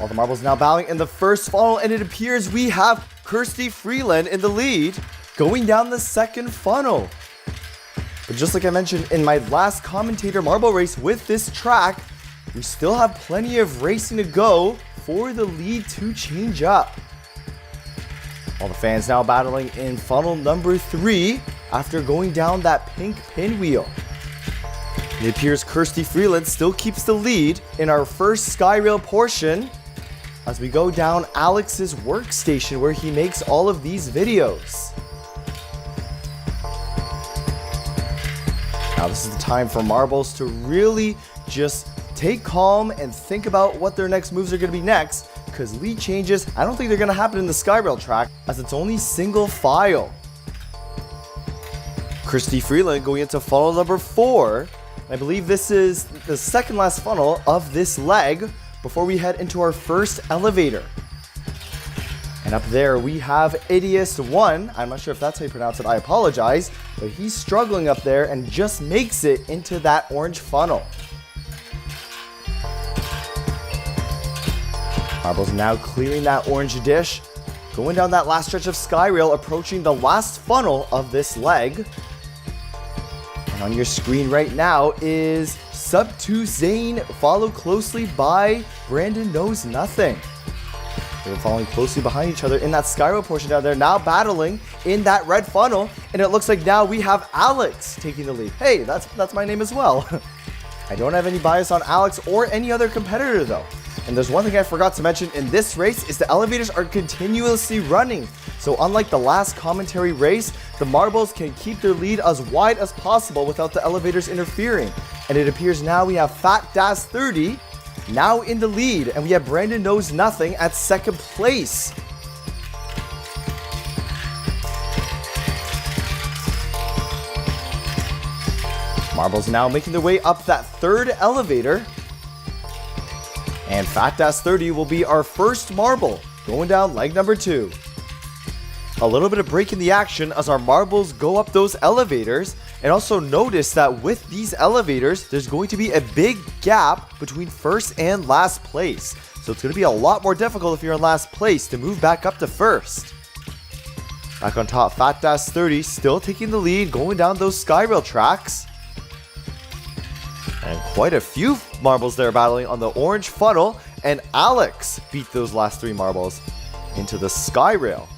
All the marbles now battling in the first funnel, and it appears we have Kirsty Freeland in the lead going down the second funnel. But just like I mentioned in my last commentator marble race with this track, we still have plenty of racing to go for the lead to change up. All the fans now battling in funnel number 3 after going down that pink pinwheel. It appears Kirsty Freeland still keeps the lead in our first Skyrail portion as we go down Alex's workstation where he makes all of these videos. Now this is the time for marbles to really just take calm and think about what their next moves are going to be next, because lead changes, I don't think they're going to happen in the Skyrail track as it's only single file. Kirsty Freeland going into funnel number 4. I believe this is the second last funnel of this leg before we head into our first elevator. And up there we have Idius1. I'm not sure if that's how you pronounce it, I apologize, but he's struggling up there and just makes it into that orange funnel. Marbles now clearing that orange dish, going down that last stretch of Skyrail, approaching the last funnel of this leg. And on your screen right now is Sub2 Zane, followed closely by Brandon Knows Nothing. They're following closely behind each other in that Skyrail portion down there, now battling in that red funnel. And it looks like now we have Alex taking the lead. Hey, that's my name as well. I don't have any bias on Alex or any other competitor though. And there's one thing I forgot to mention in this race is the elevators are continuously running. So unlike the last commentary race, the marbles can keep their lead as wide as possible without the elevators interfering. And it appears now we have Fat Das 30 now in the lead, and we have Brandon Knows Nothing at second place. Marbles now making their way up that third elevator. And Fat Das 30 will be our first marble, going down leg number 2. A little bit of break in the action as our marbles go up those elevators. And also notice that with these elevators, there's going to be a big gap between first and last place. So it's going to be a lot more difficult if you're in last place to move back up to first. Back on top, Fat Das 30 still taking the lead, going down those Skyrail tracks. And quite a few marbles there battling on the orange funnel. And Alex beat those last 3 marbles into the Skyrail.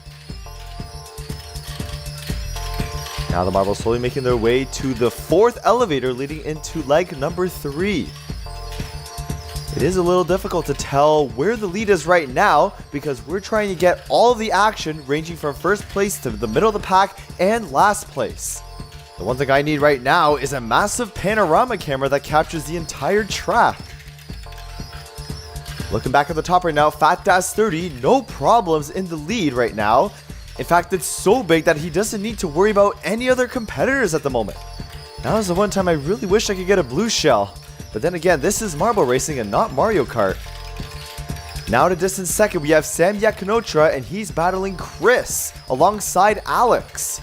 Now the marbles slowly making their way to the 4th elevator leading into leg number 3. It is a little difficult to tell where the lead is right now because we're trying to get all of the action ranging from first place to the middle of the pack and last place. The one thing I need right now is a massive panorama camera that captures the entire track. Looking back at the top right now, Fat Das 30, no problems in the lead right now. In fact, it's so big that he doesn't need to worry about any other competitors at the moment. Now is the one time I really wish I could get a blue shell. But then again, this is marble racing and not Mario Kart. Now at a distant second, we have Sam Yakinotra and he's battling Chris alongside Alex.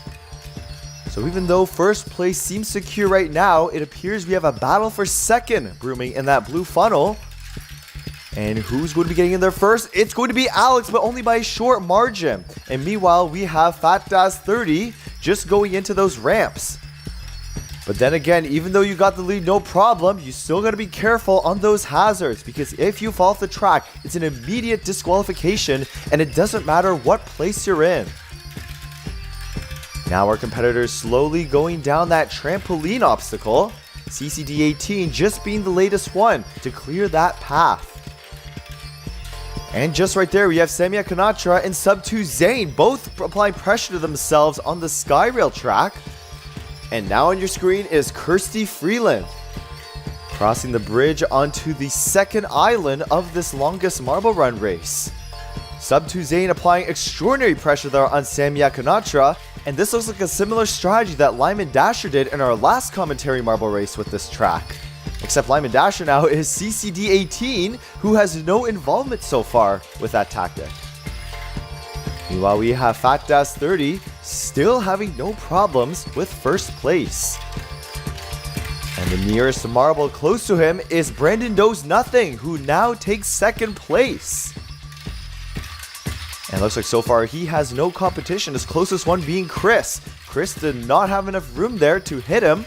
So even though first place seems secure right now, it appears we have a battle for second brewing in that blue funnel. And who's going to be getting in there first? It's going to be Alex, but only by a short margin. And meanwhile, we have Fat Das 30 just going into those ramps. But then again, even though you got the lead, no problem, you still got to be careful on those hazards. Because if you fall off the track, it's an immediate disqualification, and it doesn't matter what place you're in. Now our competitors slowly going down that trampoline obstacle. CCD 18 just being the latest one to clear that path. And just right there, we have Samia Kanatra and Sub2 Zane both applying pressure to themselves on the Skyrail track. And now on your screen is Kirsty Freeland crossing the bridge onto the second island of this longest marble run race. Sub2 Zane applying extraordinary pressure there on Samia Kanatra. And this looks like a similar strategy that Lyman Dasher did in our last commentary marble race with this track. Except Lyman Dasher now is CCD 18, who has no involvement so far with that tactic. Meanwhile, we have Fat Das 30 still having no problems with first place. And the nearest marble close to him is Brandon Knows Nothing, who now takes second place. And it looks like so far he has no competition, his closest one being Chris. Chris did not have enough room there to hit him,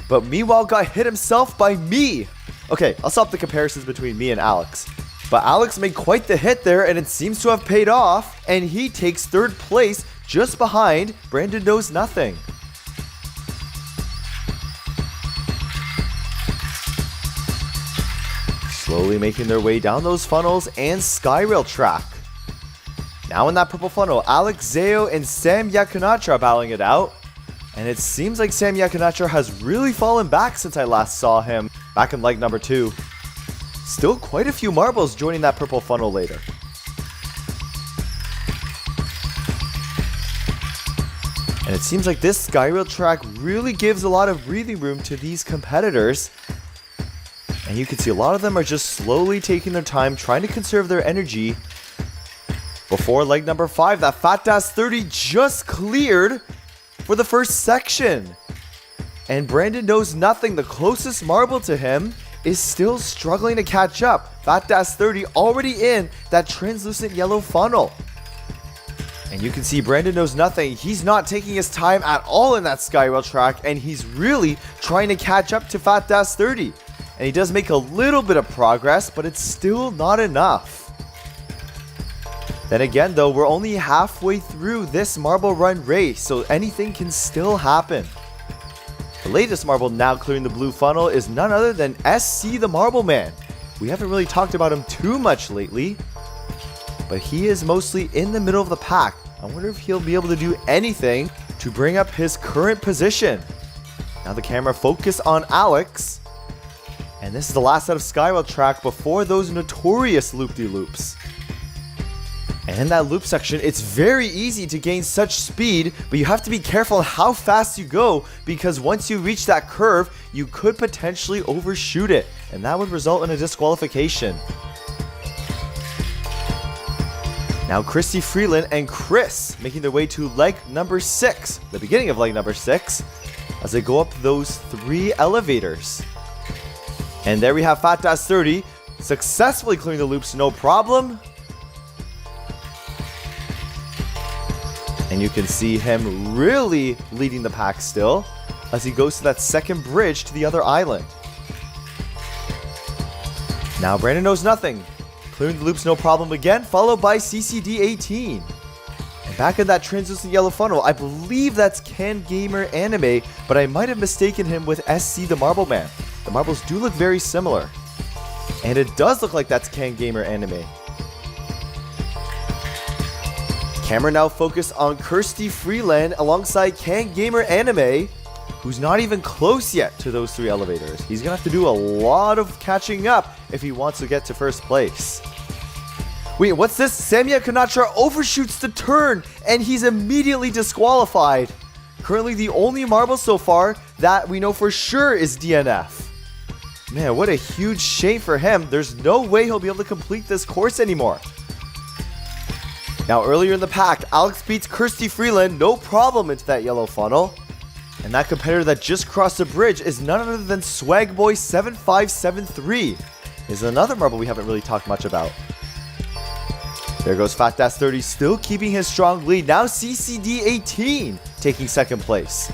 but meanwhile got hit himself by me. Okay, I'll stop the comparisons between me and Alex. But Alex made quite the hit there and it seems to have paid off, and he takes third place just behind Brandon Knows Nothing. Slowly making their way down those funnels and Skyrail track. Now in that purple funnel, Alex Zeo and Sam Yakanatra battling it out. And it seems like Sam Yakanatra has really fallen back since I last saw him back in leg number 2. Still quite a few marbles joining that purple funnel later. And it seems like this Skyrail track really gives a lot of breathing room to these competitors. And you can see a lot of them are just slowly taking their time, trying to conserve their energy. Before leg number 5, that Fat Das 30 just cleared for the first section. And Brandon Knows Nothing, the closest marble to him, is still struggling to catch up. Fat Das 30 already in that translucent yellow funnel. And you can see Brandon Knows Nothing. He's not taking his time at all in that Skyrail track, and he's really trying to catch up to Fat Das 30. And he does make a little bit of progress, but it's still not enough. Then again though, we're only halfway through this marble run race, so anything can still happen. The latest marble now clearing the blue funnel is none other than SC the Marble Man, We haven't really talked about him too much lately, but he is mostly in the middle of the pack. I wonder if he'll be able to do anything to bring up his current position. Now the camera focus on Alex. And this is the last set of Skywell track before those notorious loop-de-loops. And in that loop section, it's very easy to gain such speed, but you have to be careful how fast you go, because once you reach that curve, you could potentially overshoot it, and that would result in a disqualification. Now Christy Freeland and Chris making their way to leg number 6, the beginning of leg number 6, as they go up those 3 elevators. And there we have Fat Das 30 successfully clearing the loops, no problem. And you can see him really leading the pack still as he goes to that second bridge to the other island. Now Brandon Knows Nothing, clearing the loops no problem again, followed by CCD18. And back in that translucent yellow funnel, I believe that's Can Gamer Anime, but I might have mistaken him with SC the Marble Man. The marbles do look very similar. And it does look like that's Can Gamer Anime. Camera now focused on Kirsty Freeland alongside Can Gamer Anime, who's not even close yet to those 3 elevators. He's gonna have to do a lot of catching up if he wants to get to first place. Wait, what's this? Samia Kanatra overshoots the turn and he's immediately disqualified. Currently the only marble so far that we know for sure is DNF. Man, what a huge shame for him. There's no way he'll be able to complete this course anymore. Now earlier in the pack, Alex beats Kirsty Freeland, no problem, into that yellow funnel. And that competitor that just crossed the bridge is none other than Swagboy7573. Is another marble we haven't really talked much about. There goes Fat Das 30 still keeping his strong lead. Now CCD18 taking second place.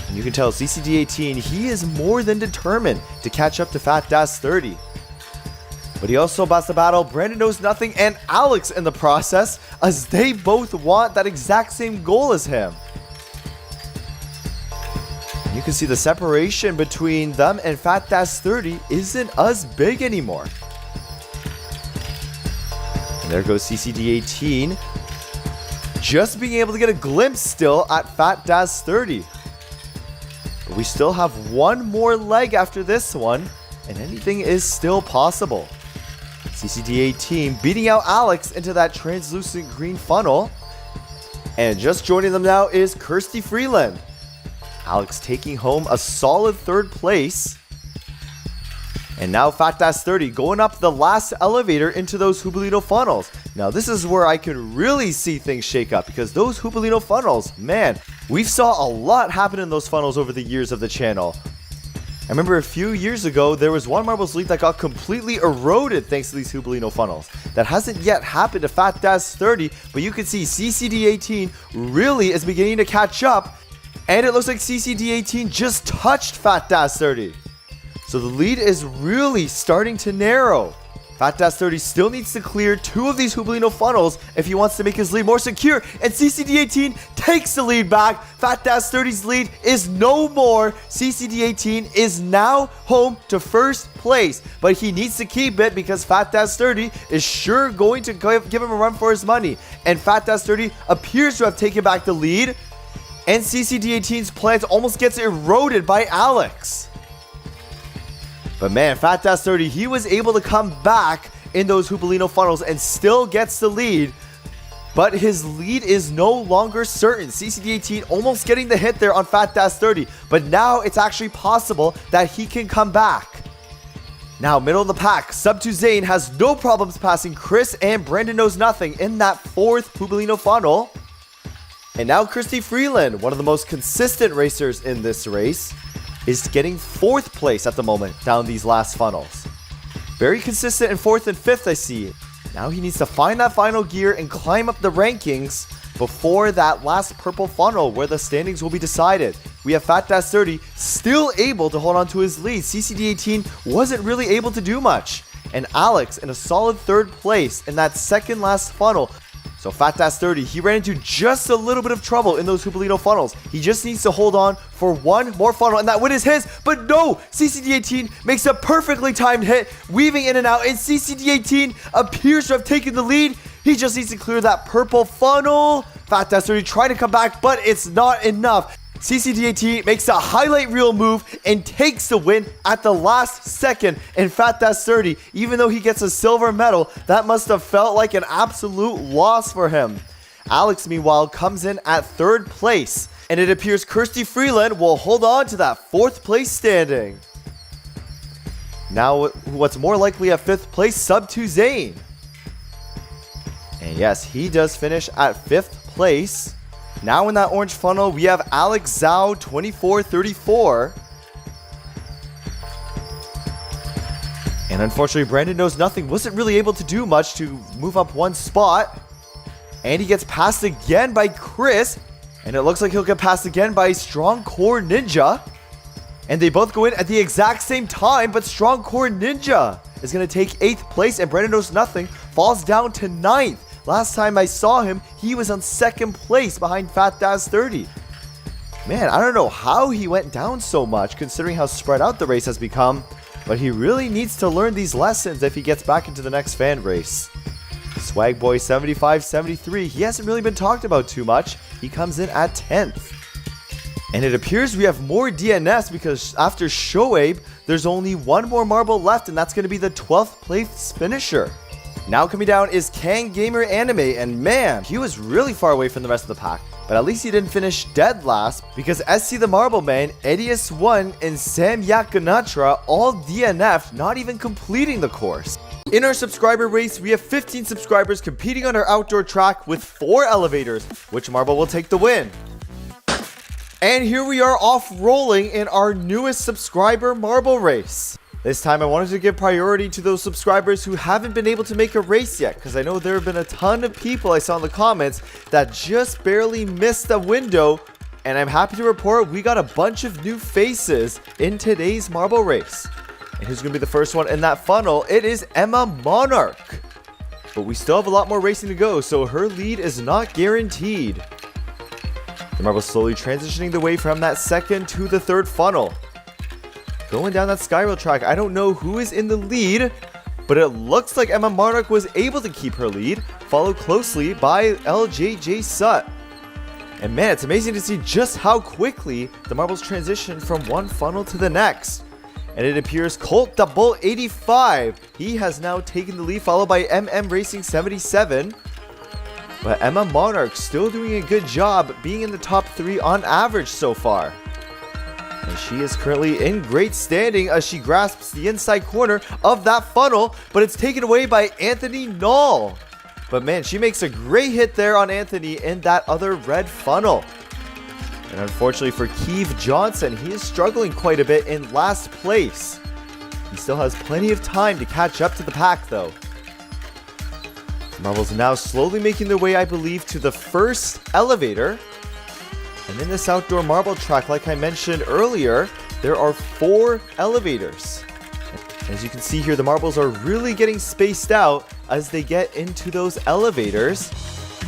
And you can tell CCD18, he is more than determined to catch up to Fat Das 30. But he also about to battle Brandon Knows Nothing and Alex in the process, as they both want that exact same goal as him. And you can see the separation between them and Fat Das 30 isn't as big anymore. And there goes CCD18, just being able to get a glimpse still at Fat Das 30. But we still have one more leg after this one, and anything is still possible. CCD18 beating out Alex into that translucent green funnel. And just joining them now is Kirsty Freeland. Alex taking home a solid 3rd place. And now Fat Das 30 going up the last elevator into those Hubalino funnels. Now this is where I can really see things shake up, because those Hubalino funnels, man, we've saw a lot happen in those funnels over the years of the channel. I remember a few years ago, there was one marbles lead that got completely eroded thanks to these Hubalino funnels. That hasn't yet happened to Fat Das 30, but you can see CCD18 really is beginning to catch up, and it looks like CCD18 just touched Fat Das 30. So the lead is really starting to narrow. Fat Das 30 still needs to clear 2 of these Hubalino funnels if he wants to make his lead more secure, and CCD18 takes the lead back. Fat Das 30's lead is no more. CCD18 is now home to first place, but he needs to keep it because Fat Das 30 is sure going to give him a run for his money, and Fat Das 30 appears to have taken back the lead, and CCD18's plans almost gets eroded by Alex. But man, Fat Das 30, he was able to come back in those Hubalino funnels and still gets the lead. But his lead is no longer certain. CCD18 almost getting the hit there on Fat Das 30. But now it's actually possible that he can come back. Now, middle of the pack, Sub2 Zane has no problems passing Chris and Brandon Knows Nothing in that 4th Hubalino funnel. And now Kirsty Freeland, one of the most consistent racers in this race, is getting 4th place at the moment down these last funnels. Very consistent in 4th and 5th, I see. Now he needs to find that final gear and climb up the rankings before that last purple funnel where the standings will be decided. We have Fat Das 30 still able to hold on to his lead. CCD18 wasn't really able to do much. And Alex in a solid 3rd place in that second last funnel. So Fat 30, he ran into just a little bit of trouble in those Hoopolino funnels. He just needs to hold on for one more funnel, and that win is his. But no, CCD18 makes a perfectly timed hit, weaving in and out, and CCD18 appears to have taken the lead. He just needs to clear that purple funnel. Fat 30 trying to come back, but it's not enough. CCD18 makes a highlight reel move and takes the win at the last second. And Fat 30, even though he gets a silver medal, that must have felt like an absolute loss for him. Alex, meanwhile, comes in at 3rd place. And it appears Kirsty Freeland will hold on to that 4th place standing. Now, what's more likely at 5th place, Sub 2 Zane. And yes, he does finish at 5th place. Now in that orange funnel, we have Alex Zhao 2434. And unfortunately, Brandon Knows Nothing wasn't really able to do much to move up one spot. And he gets passed again by Chris. And it looks like he'll get passed again by Strong Core Ninja. And they both go in at the exact same time, but Strong Core Ninja is going to take 8th place, and Brandon Knows Nothing falls down to 9th. Last time I saw him, he was on 2nd place behind Fat 30. Man, I don't know how he went down so much considering how spread out the race has become, but he really needs to learn these lessons if he gets back into the next fan race. Swag Boy 7573, he hasn't really been talked about too much. He comes in at 10th. And it appears we have more DNS because after Shoaib, there's only one more marble left, and that's going to be the 12th place finisher. Now coming down is Kang Gamer Anime, and man, he was really far away from the rest of the pack. But at least he didn't finish dead last, because SC the Marble Man, Edius1, and Sam Yakanatra all DNF'd, not even completing the course. In our subscriber race, we have 15 subscribers competing on our outdoor track with 4 elevators. Which marble will take the win? And here we are off rolling in our newest subscriber marble race. This time I wanted to give priority to those subscribers who haven't been able to make a race yet, because I know there have been a ton of people I saw in the comments that just barely missed the window, and I'm happy to report we got a bunch of new faces in today's marble race. And who's going to be the first one in that funnel? It is Emma Monarch. But we still have a lot more racing to go, so her lead is not guaranteed. The marble's slowly transitioning the way from that 2nd to the 3rd funnel. Going down that Skyrail track, I don't know who is in the lead, but it looks like Emma Monarch was able to keep her lead, followed closely by LJJ Sut. And man, it's amazing to see just how quickly the marbles transition from one funnel to the next. And it appears Colt the Bull 85, he has now taken the lead, followed by MM Racing 77. But Emma Monarch still doing a good job, being in the top 3 on average so far. And she is currently in great standing as she grasps the inside corner of that funnel, but it's taken away by Anthony Knoll. But man, she makes a great hit there on Anthony in that other red funnel. And unfortunately for Keeve Johnson, he is struggling quite a bit in last place. He still has plenty of time to catch up to the pack though. The marbles are now slowly making their way, I believe, to the first elevator. And in this outdoor marble track, like I mentioned earlier, there are 4 elevators. As you can see here, the marbles are really getting spaced out as they get into those elevators.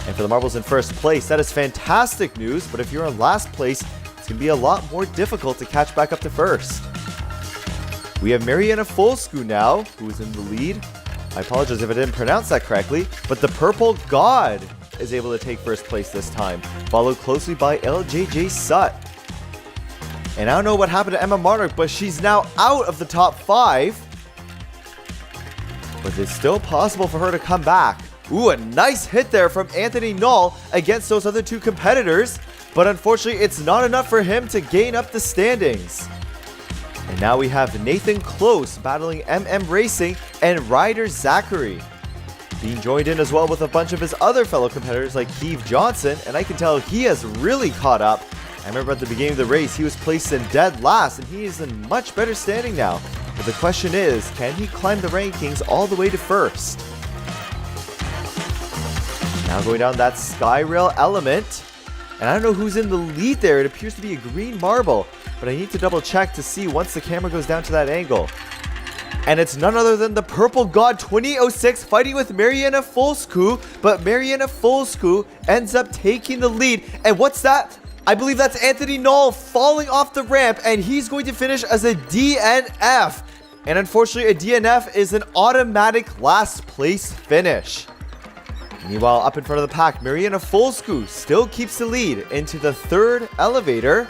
And for the marbles in first place, that is fantastic news. But if you're in last place, it's going to be a lot more difficult to catch back up to first. We have Mariana Folsku now, who is in the lead. I apologize if I didn't pronounce that correctly, but the Purple God is able to take first place this time, followed closely by LJJ Sut. And I don't know what happened to Emma Monarch, but she's now out of the top 5. But it's still possible for her to come back. Ooh, a nice hit there from Anthony Knoll against those other 2 competitors. But unfortunately, it's not enough for him to gain up the standings. And now we have Nathan Close battling MM Racing and Ryder Zachary. Being joined in as well with a bunch of his other fellow competitors like Keeve Johnson, and I can tell he has really caught up. I remember at the beginning of the race, he was placed in dead last, and he is in much better standing now. But the question is, can he climb the rankings all the way to first? Now going down that Skyrail element, and I don't know who's in the lead there. It appears to be a green marble, but I need to double check to see once the camera goes down to that angle. And it's none other than the Purple God 2006 fighting with Mariana Folsku, but Mariana Folsku ends up taking the lead. And what's that? I believe that's Anthony Knoll falling off the ramp, and he's going to finish as a DNF. And unfortunately, a DNF is an automatic last place finish. Meanwhile, up in front of the pack, Mariana Folsku still keeps the lead into the third elevator.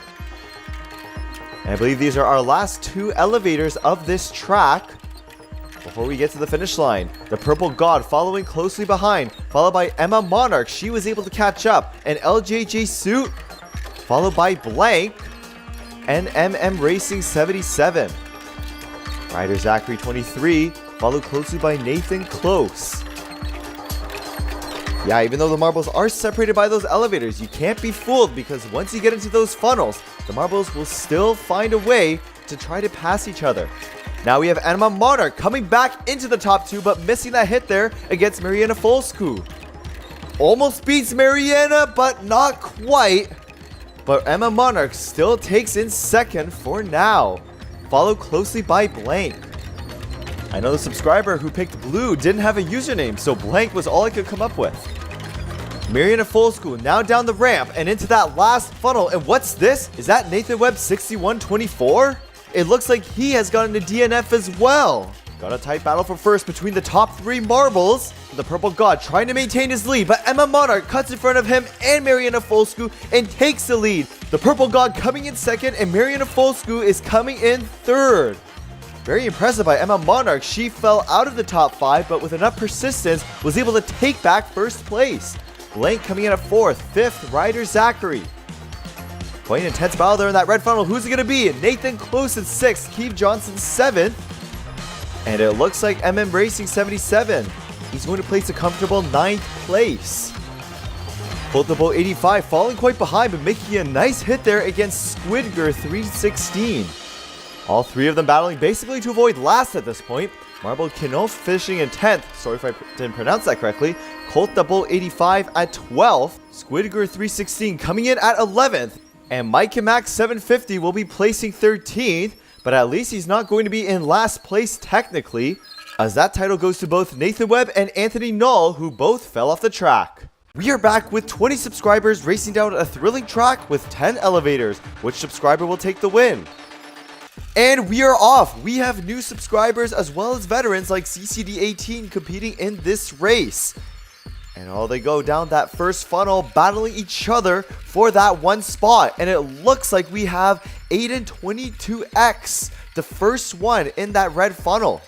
And I believe these are our last two elevators of this track before we get to the finish line. The Purple God following closely behind, followed by Emma Monarch. She was able to catch up. And LJJ Suit, followed by Blank and M&H Racing 77. Ryder Zachary 23, followed closely by Nathan Close. Yeah, even though the marbles are separated by those elevators, you can't be fooled, because once you get into those funnels, the marbles will still find a way to try to pass each other. Now we have Emma Monarch coming back into the top two, but missing that hit there against Mariana Folsku. Almost beats Mariana, but not quite. But Emma Monarch still takes in second for now, followed closely by Blank. I know the subscriber who picked blue didn't have a username, so Blank was all I could come up with. Mariana Folsku now down the ramp and into that last funnel. And what's this? Is that Nathan Webb 6124? It looks like he has gotten a DNF as well. Got a tight battle for first between the top three marbles. The Purple God trying to maintain his lead, but Emma Monarch cuts in front of him and Mariana Folsku and takes the lead. The Purple God coming in second, and Mariana Folsku is coming in third. Very impressive by Emma Monarch. She fell out of the top five, but with enough persistence was able to take back first place. Blank coming in at fourth. Fifth, Ryder Zachary. Quite an intense battle there in that red funnel. Who's it going to be? Nathan Close in sixth. Keith Johnson seventh. And it looks like M&H Racing 77. He's going to place a comfortable ninth place. Multiple 85 falling quite behind, but making a nice hit there against Squidger 316. All three of them battling basically to avoid last at this point. Marble Kinoff finishing in 10th. Sorry if I didn't pronounce that correctly. Colt Double 85 at 12th. Squidger 316 coming in at 11th. And Mike and Max 750 will be placing 13th. But at least he's not going to be in last place technically, as that title goes to both Nathan Webb and Anthony Knoll, who both fell off the track. We are back with 20 subscribers racing down a thrilling track with 10 elevators. Which subscriber will take the win? And we are off. We have new subscribers as well as veterans like CCD18 competing in this race. And all they go down that first funnel, battling each other for that one spot. And it looks like we have Aiden 22X, the first one in that red funnel.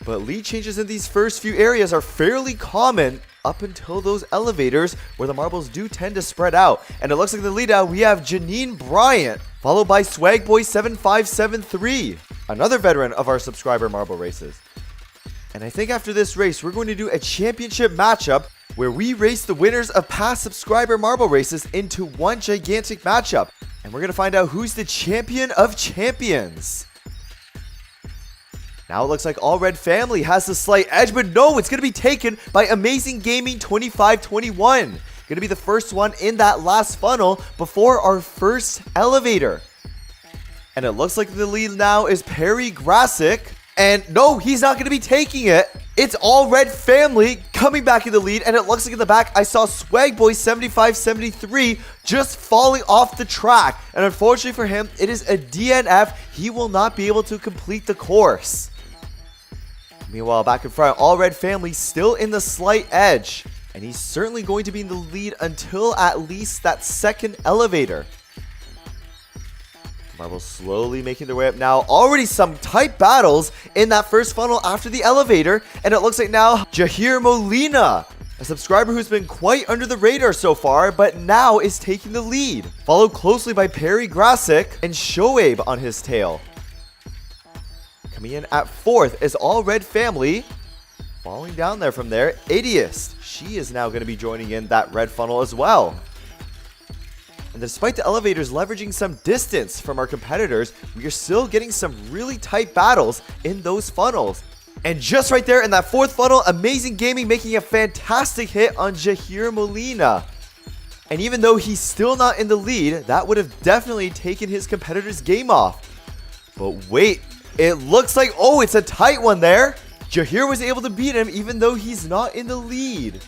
But lead changes in these first few areas are fairly common up until those elevators where the marbles do tend to spread out. And it looks like the lead out, we have Janine Bryant, followed by Swagboy 7573, another veteran of our subscriber marble races. And I think after this race, we're going to do a championship matchup where we race the winners of past subscriber marble races into one gigantic matchup. And we're going to find out who's the champion of champions. Now it looks like All Red Family has the slight edge, but no, it's going to be taken by Amazing Gaming 2521. Going to be the first one in that last funnel before our first elevator. And it looks like the lead now is Perry Grassick. And no, he's not going to be taking it. It's All Red Family coming back in the lead. And it looks like in the back, I saw Swagboy 7573 just falling off the track. And unfortunately for him, it is a DNF. He will not be able to complete the course. Meanwhile, back in front, All Red Family still in the slight edge. And he's certainly going to be in the lead until at least that second elevator. Marbles slowly making their way up now. Already some tight battles in that first funnel after the elevator. And it looks like now Jahir Molina, a subscriber who's been quite under the radar so far, but now is taking the lead. Followed closely by Perry Grassick and Shoaib on his tail. Coming in at fourth is All Red Family. Falling down there from there, Idiot. She is now going to be joining in that red funnel as well. And despite the elevators leveraging some distance from our competitors, we are still getting some really tight battles in those funnels. And just right there in that fourth funnel, Amazing Gaming making a fantastic hit on Jahir Molina. And even though he's still not in the lead, that would have definitely taken his competitor's game off. But wait, It looks like, oh, it's a tight one there. Jahir was able to beat him even though he's not in the lead.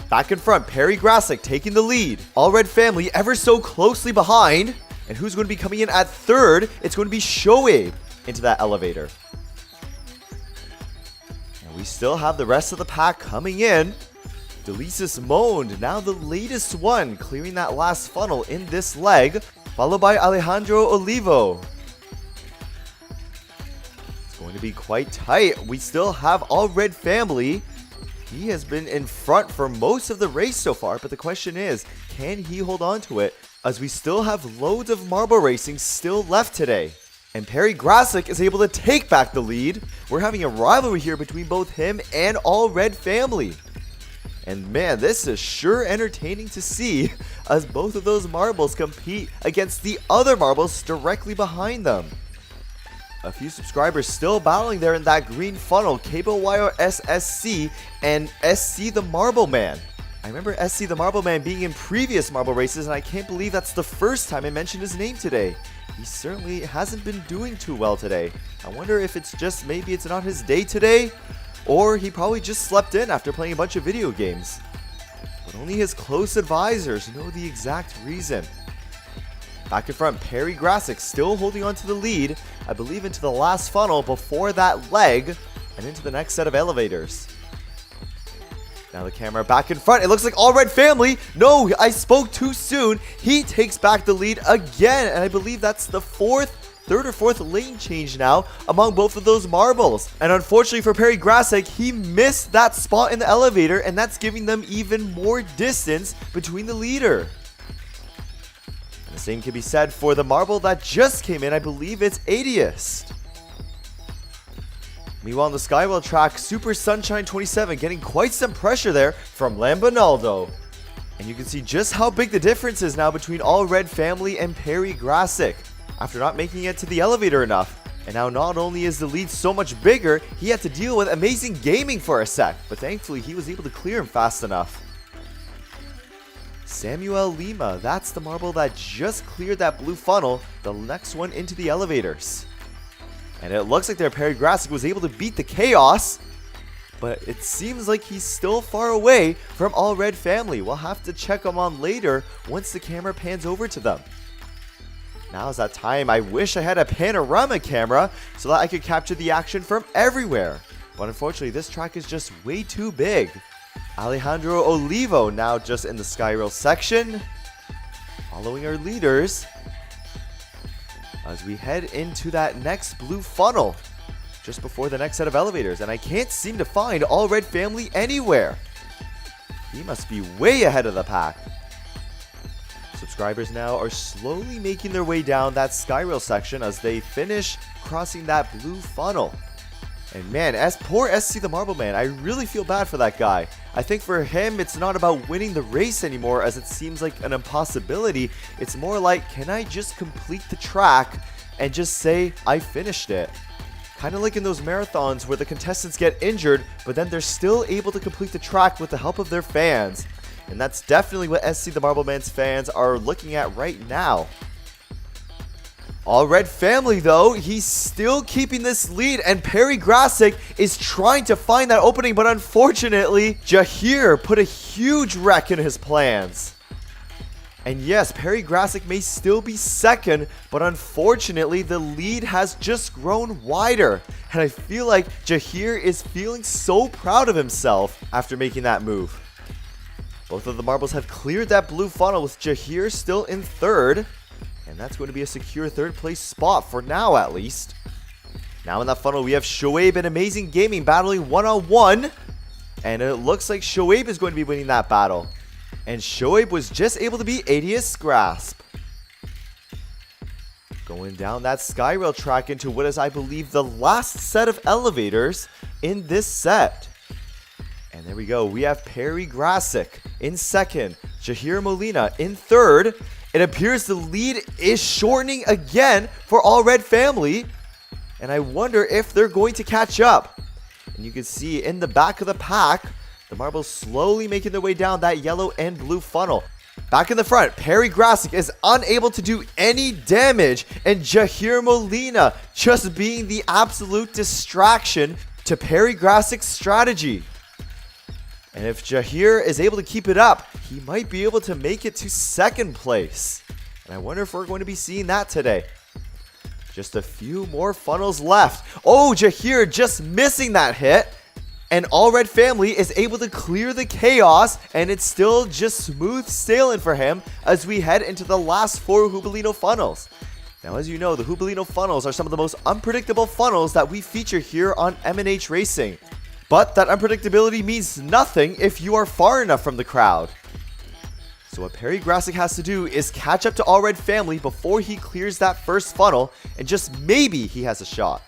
Back in front, Perry Grassick taking the lead. All Red family ever so closely behind. And who's going to be coming in at third? It's going to be Shoaib into that elevator. And we still have the rest of the pack coming in. Delisis Monde, now the latest one, clearing that last funnel in this leg, followed by Alejandro Olivo. It's going to be quite tight. We still have All Red family. He has been in front for most of the race so far, but the question is, can he hold on to it? As we still have loads of marble racing still left today. And Perry Grassick is able to take back the lead. We're having a rivalry here between both him and All Red family. And man, this is sure entertaining to see as both of those marbles compete against the other marbles directly behind them. A few subscribers still battling there in that green funnel, Cable Wire SSC and SC the Marble Man. I remember SC the Marble Man being in previous marble races, and I can't believe that's the first time I mentioned his name today. He certainly hasn't been doing too well today. I wonder if it's just maybe it's not his day today, or he probably just slept in after playing a bunch of video games. But only his close advisors know the exact reason. Back in front, Perry Grassick still holding on to the lead, I believe into the last funnel before that leg, and into the next set of elevators. Now the camera back in front. It looks like All Red family. No, I spoke too soon. He takes back the lead again. And I believe that's the third or fourth lane change now among both of those marbles. And unfortunately for Perry Grassick, he missed that spot in the elevator. And that's giving them even more distance between the leader. And the same can be said for the marble that just came in. I believe it's 80th. Meanwhile, on the Skywell track, Super Sunshine 27 getting quite some pressure there from Lambonaldo. And you can see just how big the difference is now between All Red family and Perry Grassick after not making it to the elevator enough. And now not only is the lead so much bigger, he had to deal with Amazing Gaming for a sec, but thankfully he was able to clear him fast enough. Samuel Lima, that's the marble that just cleared that blue funnel, the next one into the elevators. And it looks like their Perry Grassick was able to beat the chaos, but it seems like he's still far away from All Red family. We'll have to check him on later once the camera pans over to them. Now's that time. I wish I had a panorama camera so that I could capture the action from everywhere. But unfortunately, this track is just way too big. Alejandro Olivo now just in the Skyrail section, following our leaders as we head into that next blue funnel just before the next set of elevators. And I can't seem to find All Red family anywhere. He must be way ahead of the pack. Subscribers now are slowly making their way down that Skyrail section as they finish crossing that blue funnel. And man, as poor SC the Marble Man, I really feel bad for that guy. I think for him, it's not about winning the race anymore, as it seems like an impossibility. It's more like, can I just complete the track and just say, I finished it? Kind of like in those marathons where the contestants get injured, but then they're still able to complete the track with the help of their fans. And that's definitely what SC the Marble Man's fans are looking at right now. All Red family, though, he's still keeping this lead, and Perry Grassick is trying to find that opening, but unfortunately, Jahir put a huge wreck in his plans. And yes, Perry Grassick may still be second, but unfortunately, the lead has just grown wider. And I feel like Jahir is feeling so proud of himself after making that move. Both of the marbles have cleared that blue funnel with Jahir still in third. And that's going to be a secure third place spot for now, at least. Now in that funnel, we have Shoaib and Amazing Gaming battling one-on-one. And it looks like Shoaib is going to be winning that battle. And Shoaib was just able to beat 80th Grasp. Going down that Skyrail track into what is, I believe, the last set of elevators in this set. And there we go. We have Perry Grassick in second. Jahir Molina in third. It appears the lead is shortening again for All Red family. And I wonder if they're going to catch up. And you can see in the back of the pack, the marbles slowly making their way down that yellow and blue funnel. Back in the front, Perry Grassick is unable to do any damage, and Jahir Molina just being the absolute distraction to Perry Grassick's strategy. And if Jahir is able to keep it up, he might be able to make it to second place. And I wonder if we're going to be seeing that today. Just a few more funnels left. Oh, Jahir just missing that hit. And All Red Family is able to clear the chaos, and it's still just smooth sailing for him as we head into the last 4 Jubilino funnels. Now, as you know, the Jubilino funnels are some of the most unpredictable funnels that we feature here on M&H Racing. But that unpredictability means nothing if you are far enough from the crowd. So what Perry Grassick has to do is catch up to All Red Family before he clears that first funnel, and just maybe he has a shot.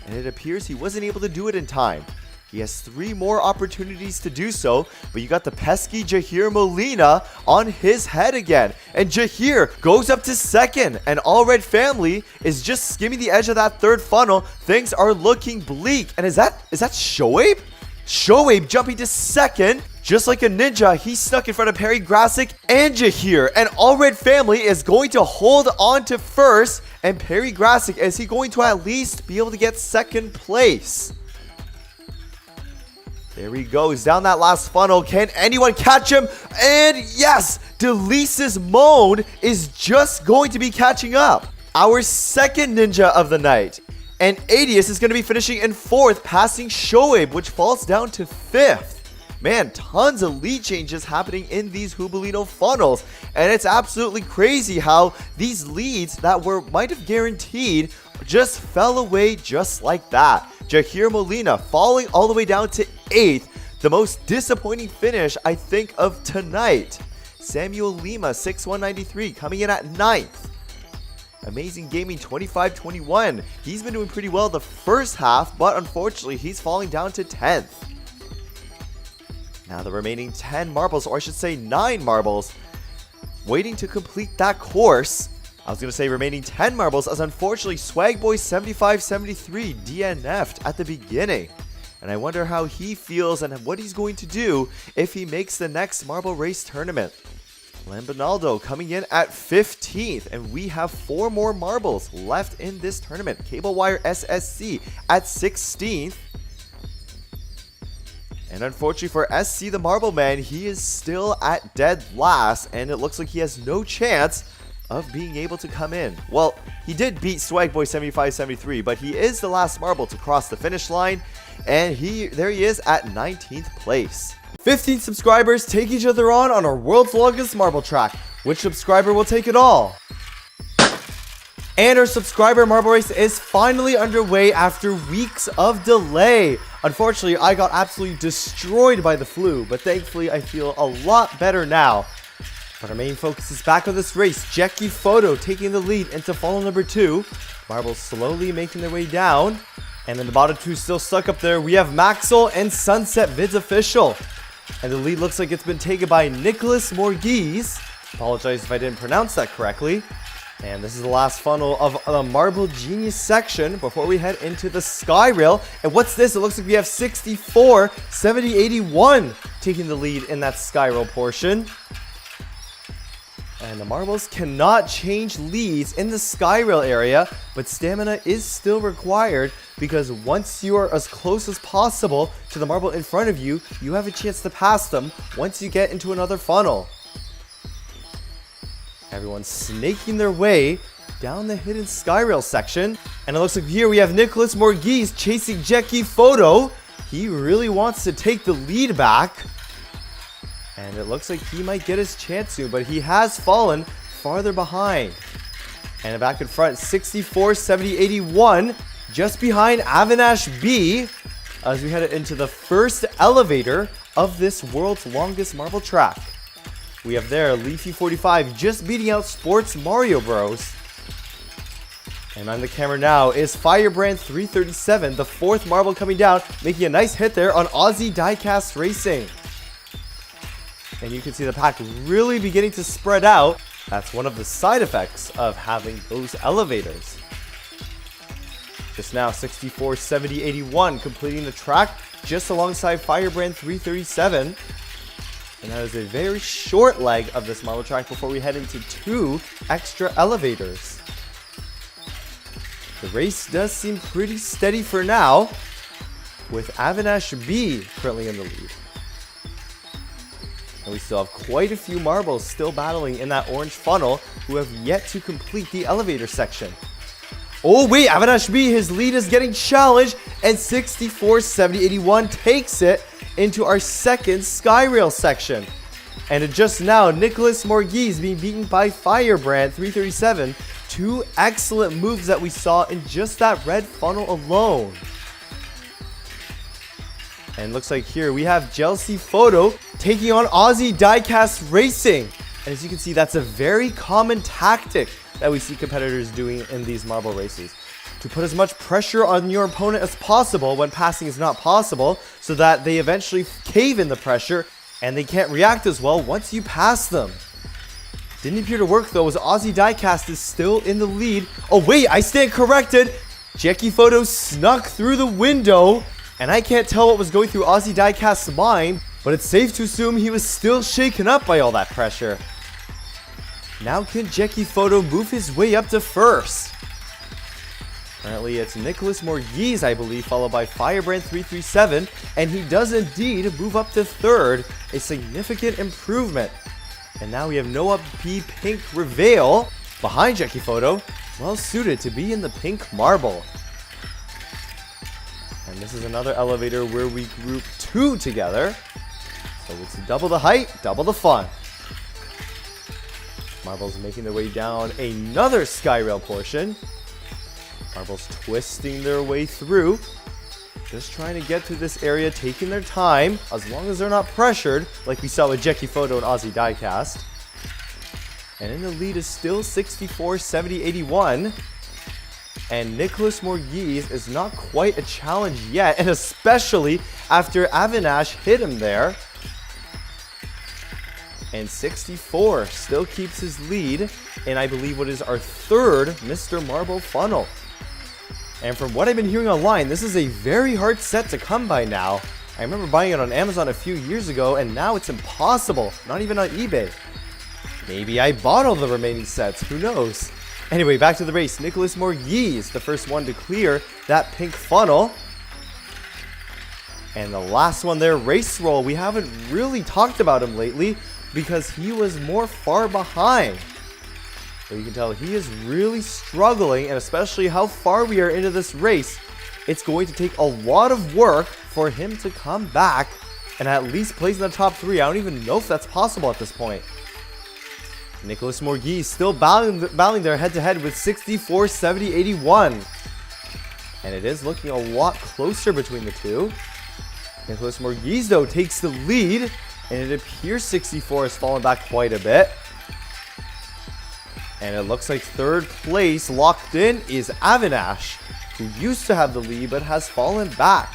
And it appears he wasn't able to do it in time. He has 3 more opportunities to do so, but you got the pesky Jahir Molina on his head again. And Jahir goes up to second, and All Red Family is just skimming the edge of that third funnel. Things are looking bleak. And is that Shoaib? Shoaib jumping to second. Just like a ninja, he snuck in front of Perry Grassick and Jahir. And All Red Family is going to hold on to first. And Perry Grassick, is he going to at least be able to get second place? There he goes down that last funnel. Can anyone catch him? And yes, Delice's Moan is just going to be catching up. Our second ninja of the night. And Adius is going to be finishing in 4th, passing Shoaib, which falls down to 5th. Man, tons of lead changes happening in these Jubilino funnels. And it's absolutely crazy how these leads that might have guaranteed just fell away just like that. Jahir Molina falling all the way down to 8th. The most disappointing finish, I think, of tonight. Samuel Lima, 6'193", coming in at 9th. Amazing Gaming, 25-21. He's been doing pretty well the first half, but unfortunately, he's falling down to 10th. Now the remaining 10 marbles, or I should say 9 marbles, waiting to complete that course. I was going to say remaining 10 marbles, as unfortunately Swagboy 7573 DNF'd at the beginning. And I wonder how he feels and what he's going to do if he makes the next marble race tournament. Lambinaldo coming in at 15th, and we have 4 more marbles left in this tournament. Cable Wire SSC at 16th. And unfortunately for SC the Marble Man, he is still at dead last, and it looks like he has no chance of being able to come in. Well, he did beat Swagboy 7573, but he is the last marble to cross the finish line, and there he is at 19th place. 15 subscribers take each other on our world's longest marble track. Which subscriber will take it all? And our subscriber marble race is finally underway after weeks of delay. Unfortunately, I got absolutely destroyed by the flu, but thankfully I feel a lot better now. But our main focus is back on this race. Jackie Photo taking the lead into funnel number 2. Marbles slowly making their way down. And in the bottom 2 still stuck up there, we have Maxwell and Sunset Vids Official. And the lead looks like it's been taken by Nicholas Morghiz. Apologize if I didn't pronounce that correctly. And this is the last funnel of the Marble Genius section before we head into the Sky Rail. And what's this? It looks like we have 64, 70, 81 taking the lead in that Sky Rail portion. And the marbles cannot change leads in the Sky Rail area, but stamina is still required because once you are as close as possible to the marble in front of you, you have a chance to pass them once you get into another funnel. Everyone's snaking their way down the hidden Sky Rail section. And it looks like here we have Nicholas Morghiz chasing Jackie Photo. He really wants to take the lead back. And it looks like he might get his chance soon, but he has fallen farther behind. And back in front, 64, 70, 81, just behind Avinash B, as we head into the first elevator of this world's longest marble track. We have there Leafy 45 just beating out Sports Mario Bros. And on the camera now is Firebrand 337, the 4th marble coming down, making a nice hit there on Aussie Diecast Racing. And you can see the pack really beginning to spread out. That's one of the side effects of having those elevators. Just now, 64, 70, 81 completing the track just alongside Firebrand 337. And that is a very short leg of this marble track before we head into 2 extra elevators. The race does seem pretty steady for now, with Avinash B currently in the lead. And we still have quite a few marbles still battling in that orange funnel who have yet to complete the elevator section. Oh wait, Avinash B, his lead is getting challenged, and 64-70-81 takes it into our second Skyrail section. And just now, Nicholas Morgese being beaten by Firebrand 337. 2 excellent moves that we saw in just that red funnel alone. And looks like here we have Chelsea Photo taking on Aussie Diecast Racing. And as you can see, that's a very common tactic that we see competitors doing in these marble races. To put as much pressure on your opponent as possible when passing is not possible, so that they eventually cave in the pressure and they can't react as well once you pass them. Didn't appear to work though, as Aussie Diecast is still in the lead. Oh wait, I stand corrected. Jackie Photo snuck through the window, and I can't tell what was going through Aussie Diecast's mind, but it's safe to assume he was still shaken up by all that pressure. Now can Jackie Photo move his way up to first? Currently it's Nicholas Morgese, I believe, followed by Firebrand 337, and he does indeed move up to third, a significant improvement. And now we have Noah P. Pink Reveal behind Jackie Photo, well suited to be in the pink marble. And this is another elevator where we group 2 together, so it's double the height, double the fun. Marbles making their way down another Skyrail portion. Marbles twisting their way through. Just trying to get to this area, taking their time, as long as they're not pressured, like we saw with Jackie Photo and Aussie Diecast. And in the lead is still 64-70-81. And Nicholas Morgese is not quite a challenge yet, and especially after Avinash hit him there. And 64 still keeps his lead in, I believe, what is our third Mr. Marble funnel. And from what I've been hearing online, this is a very hard set to come by now. I remember buying it on Amazon a few years ago, and now it's impossible, not even on eBay. Maybe I bought all the remaining sets, who knows? Anyway, back to the race. Nicholas Morgese, the first one to clear that pink funnel. And the last one there, Race Roll. We haven't really talked about him lately because he was more far behind. But you can tell he is really struggling, and especially how far we are into this race, it's going to take a lot of work for him to come back and at least place in the top 3. I don't even know if that's possible at this point. Nicholas Morgese still battling there head-to-head with 64-70-81. And it is looking a lot closer between the two. Nicholas Morgese, though, takes the lead, and it appears 64 has fallen back quite a bit. And it looks like third place locked in is Avinash, who used to have the lead but has fallen back.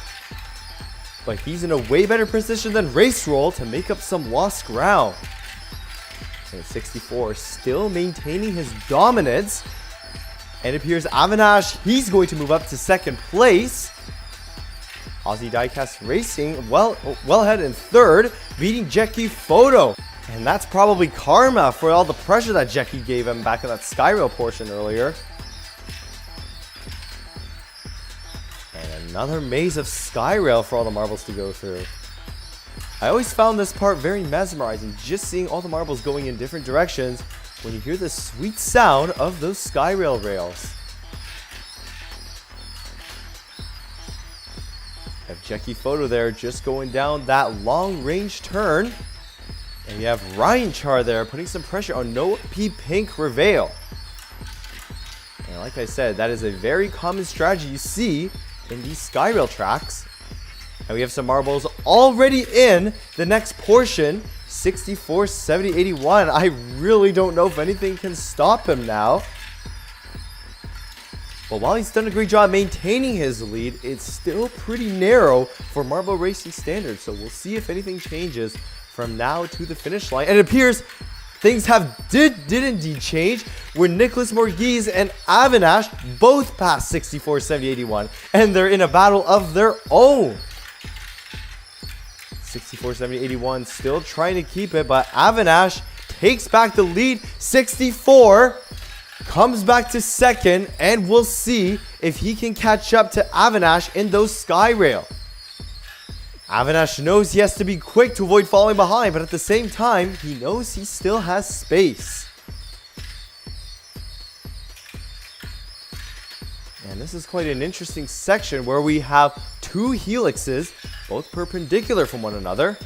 But he's in a way better position than Race Roll to make up some lost ground. And 64 still maintaining his dominance. And it appears Avinash, he's going to move up to second place. Aussie Diecast Racing well ahead in third, beating Jackie Photo. And that's probably karma for all the pressure that Jackie gave him back in that Skyrail portion earlier. And another maze of Skyrail for all the marbles to go through. I always found this part very mesmerizing, just seeing all the marbles going in different directions when you hear the sweet sound of those Skyrail rails. Have Jackie Photo there just going down that long range turn. And you have Ryan Char there putting some pressure on Noah P. Pink Reveal. And like I said, that is a very common strategy you see in these Skyrail tracks. And we have some marbles already in the next portion, 64-70-81. I really don't know if anything can stop him now. But while he's done a great job maintaining his lead, it's still pretty narrow for marble racing standards. So we'll see if anything changes from now to the finish line. And it appears things did indeed change, where Nicholas Morgese and Avinash both passed 64-70-81, and they're in a battle of their own. 64, 70, 81, still trying to keep it, but Avinash takes back the lead. 64 comes back to second, and we'll see if he can catch up to Avinash in those sky rail. Avinash knows he has to be quick to avoid falling behind, but at the same time, he knows he still has space. And this is quite an interesting section where we have two helixes, both perpendicular from one another.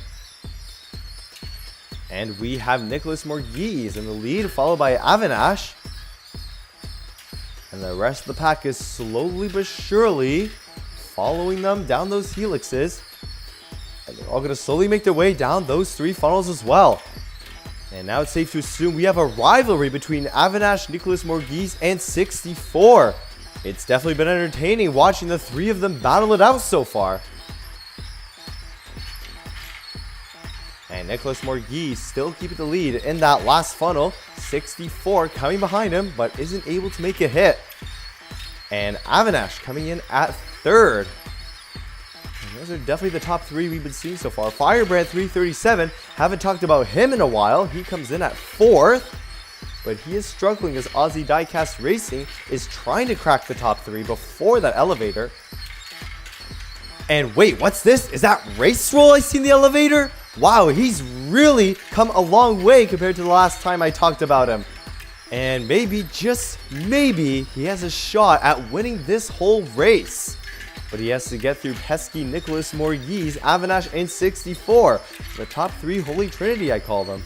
And we have Nicholas Morgese in the lead, followed by Avinash. And the rest of the pack is slowly but surely following them down those helixes. And they're all going to slowly make their way down those three funnels as well. And now it's safe to assume we have a rivalry between Avinash, Nicholas Morgese, and 64. It's definitely been entertaining watching the three of them battle it out so far. And Nicholas Morgese still keeping the lead in that last funnel. 64 coming behind him, but isn't able to make a hit. And Avinash coming in at third. And those are definitely the top three we've been seeing so far. Firebrand 337, haven't talked about him in a while. He comes in at fourth. But he is struggling as Aussie Diecast Racing is trying to crack the top three before that elevator. And wait, what's this? Is that Race Roll I see in the elevator? Wow, he's really come a long way compared to the last time I talked about him. And maybe, just maybe, he has a shot at winning this whole race. But he has to get through pesky Nicholas Morgese, Avinash, and 64. The top three Holy Trinity, I call them.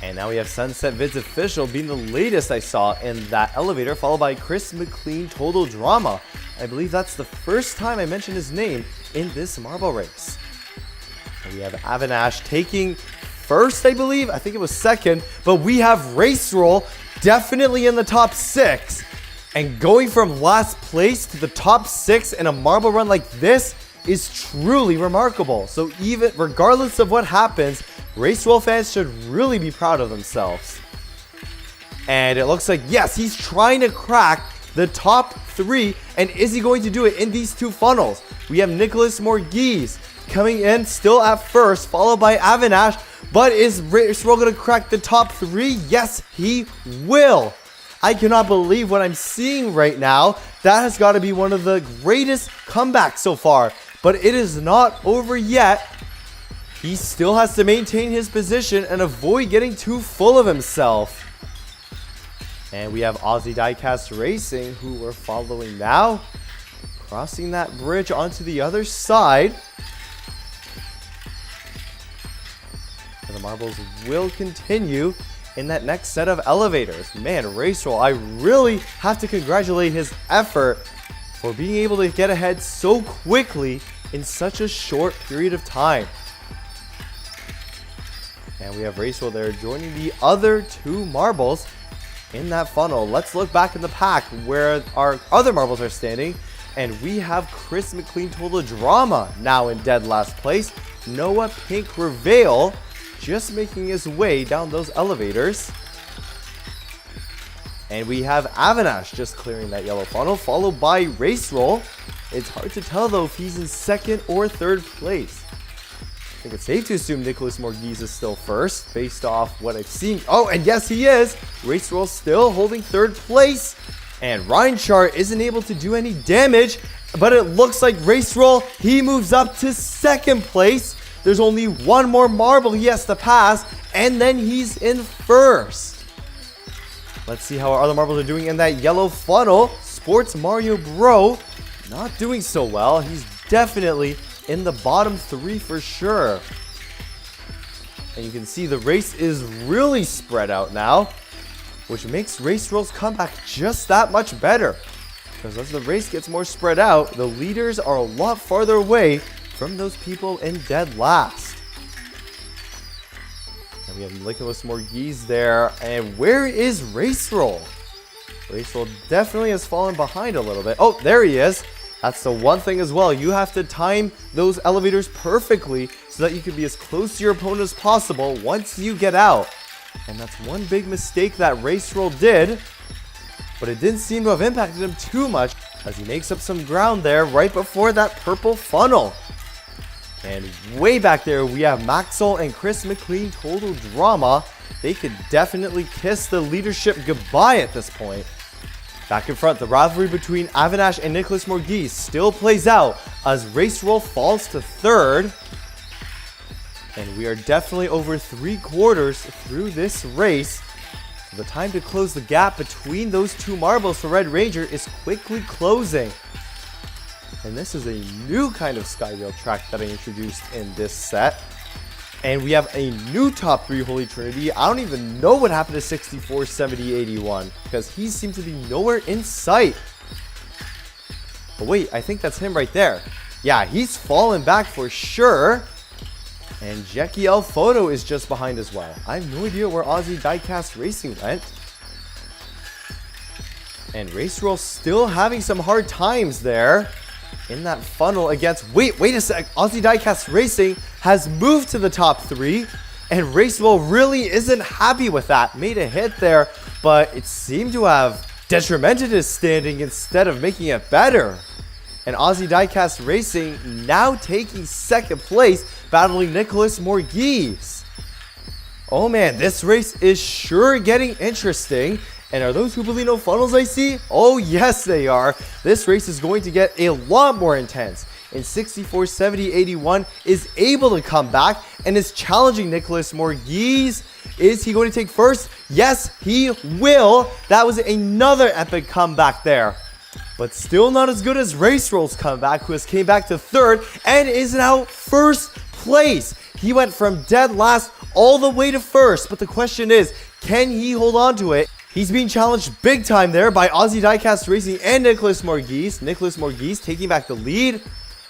And now we have Sunset Vids Official being the latest I saw in that elevator, followed by Chris McLean Total Drama. I believe that's the first time I mentioned his name in this marble race. And we have Avinash taking first, I believe. I think it was second. But we have Race Roll definitely in the top six. And going from last place to the top six in a marble run like this is truly remarkable. So even regardless of what happens, Race Roll fans should really be proud of themselves. And it looks like, yes, he's trying to crack the top three. And is he going to do it in these two funnels? We have Nicholas Morgese coming in still at first, followed by Avinash. But is Race Roll going to crack the top three? Yes, he will. I cannot believe what I'm seeing right now. That has got to be one of the greatest comebacks so far. But it is not over yet. He still has to maintain his position and avoid getting too full of himself. And we have Aussie Diecast Racing, who we're following now, crossing that bridge onto the other side. And the marbles will continue in that next set of elevators. Man, Race Roll, I really have to congratulate his effort for being able to get ahead so quickly in such a short period of time. And we have Race Roll there joining the other two marbles in that funnel. Let's look back in the pack where our other marbles are standing. And we have Chris McLean Total Drama now in dead last place. Noah Pink Reveal just making his way down those elevators. And we have Avinash just clearing that yellow funnel, followed by Race Roll. It's hard to tell though if he's in second or third place. I think it's safe to assume Nicholas Morgese is still first, based off what I've seen. Oh, and yes, he is. Race Roll still holding third place. And Ryan Chart isn't able to do any damage, but it looks like Race Roll, he moves up to second place. There's only one more marble he has to pass, and then he's in first. Let's see how our other marbles are doing in that yellow funnel. Sports Mario Bro, not doing so well. He's definitely in the bottom three for sure. And you can see the race is really spread out now, which makes Race Roll's comeback just that much better. Because as the race gets more spread out, the leaders are a lot farther away from those people in dead last. And we have Nicholas Morgese there. And where is Race Roll? Race Roll definitely has fallen behind a little bit. Oh, there he is. That's the one thing as well. You have to time those elevators perfectly so that you can be as close to your opponent as possible once you get out. And that's one big mistake that Race Roll did. But it didn't seem to have impacted him too much as he makes up some ground there right before that purple funnel. And way back there, we have Maxwell and Chris McLean, Total Drama. They could definitely kiss the leadership goodbye at this point. Back in front, the rivalry between M&H and Nicholas Morgis still plays out as Race Roll falls to third. And we are definitely over 3/4 through this race. So the time to close the gap between those two marbles for Red Ranger is quickly closing. And this is a new kind of Skywheel track that I introduced in this set. And we have a new top 3 Holy Trinity. I don't even know what happened to 64, 70, 81 because he seemed to be nowhere in sight. But wait, I think that's him right there. Yeah, he's fallen back for sure. And Jackie L Photo is just behind as well. I have no idea where Aussie Diecast Racing went. And Race Roll still having some hard times there in that funnel against... Wait a sec. Aussie Diecast Racing has moved to the top 3. And Race Roll really isn't happy with that. Made a hit there, but it seemed to have detrimented his standing instead of making it better. And Aussie Diecast Racing now taking second place, battling Nicholas Morgis. Oh man, this race is sure getting interesting. And are those Hoopolino funnels I see? Oh yes, they are. This race is going to get a lot more intense. And 64, 70, 81 is able to come back and is challenging Nicholas Morgis. Is he going to take first? Yes, he will. That was another epic comeback there. But still not as good as Race Roll's comeback, who has came back to third and is now first place. He went from dead last all the way to first. But the question is, can he hold on to it? He's being challenged big time there by Aussie Diecast Racing and Nicholas Morgis. Nicholas Morgis taking back the lead.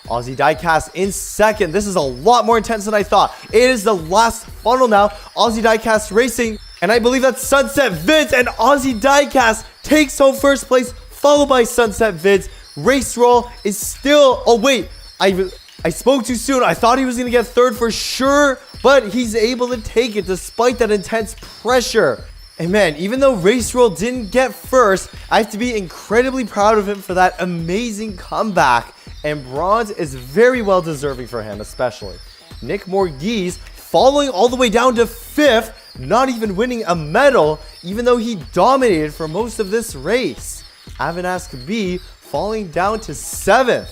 Aussie Diecast in second. This is a lot more intense than I thought. It is the last funnel now. Aussie Diecast Racing. And I believe that's Sunset Vids. And Aussie Diecast takes home first place, followed by Sunset Vids. Race Roll is still... Oh, wait. I spoke too soon. I thought he was going to get third for sure. But he's able to take it despite that intense pressure. And man, even though Race Roll didn't get first, I have to be incredibly proud of him for that amazing comeback. And bronze is very well deserving for him, especially. Nick Morgis falling all the way down to 5th, not even winning a medal, even though he dominated for most of this race. Avanask B falling down to 7th.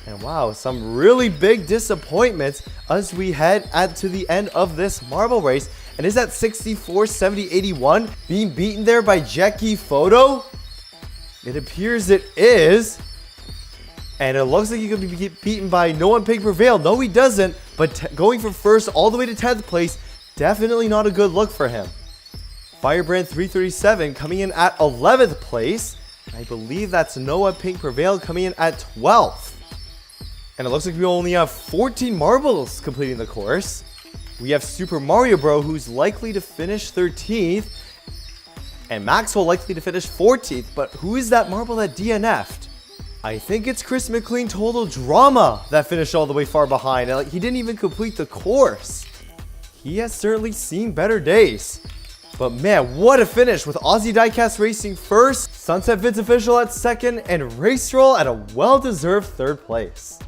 And wow, some really big disappointments as we head to the end of this marble race. And is that 64, 70, 81 being beaten there by Jackie Photo? It appears it is. And it looks like he could be beaten by No One Pig Prevail. No, he doesn't. But going from first all the way to 10th place, definitely not a good look for him. Firebrand 337 coming in at 11th place. I believe that's Noah Pink Prevail coming in at 12th. And it looks like we only have 14 marbles completing the course. We have Super Mario Bro, who's likely to finish 13th. And Maxwell likely to finish 14th. But who is that marble that DNF'd? I think it's Chris McLean Total Drama that finished all the way far behind. And he didn't even complete the course. He has certainly seen better days. But man, what a finish with Aussie Diecast Racing first, Sunset Vids Official at second, and Race Roll at a well-deserved third place.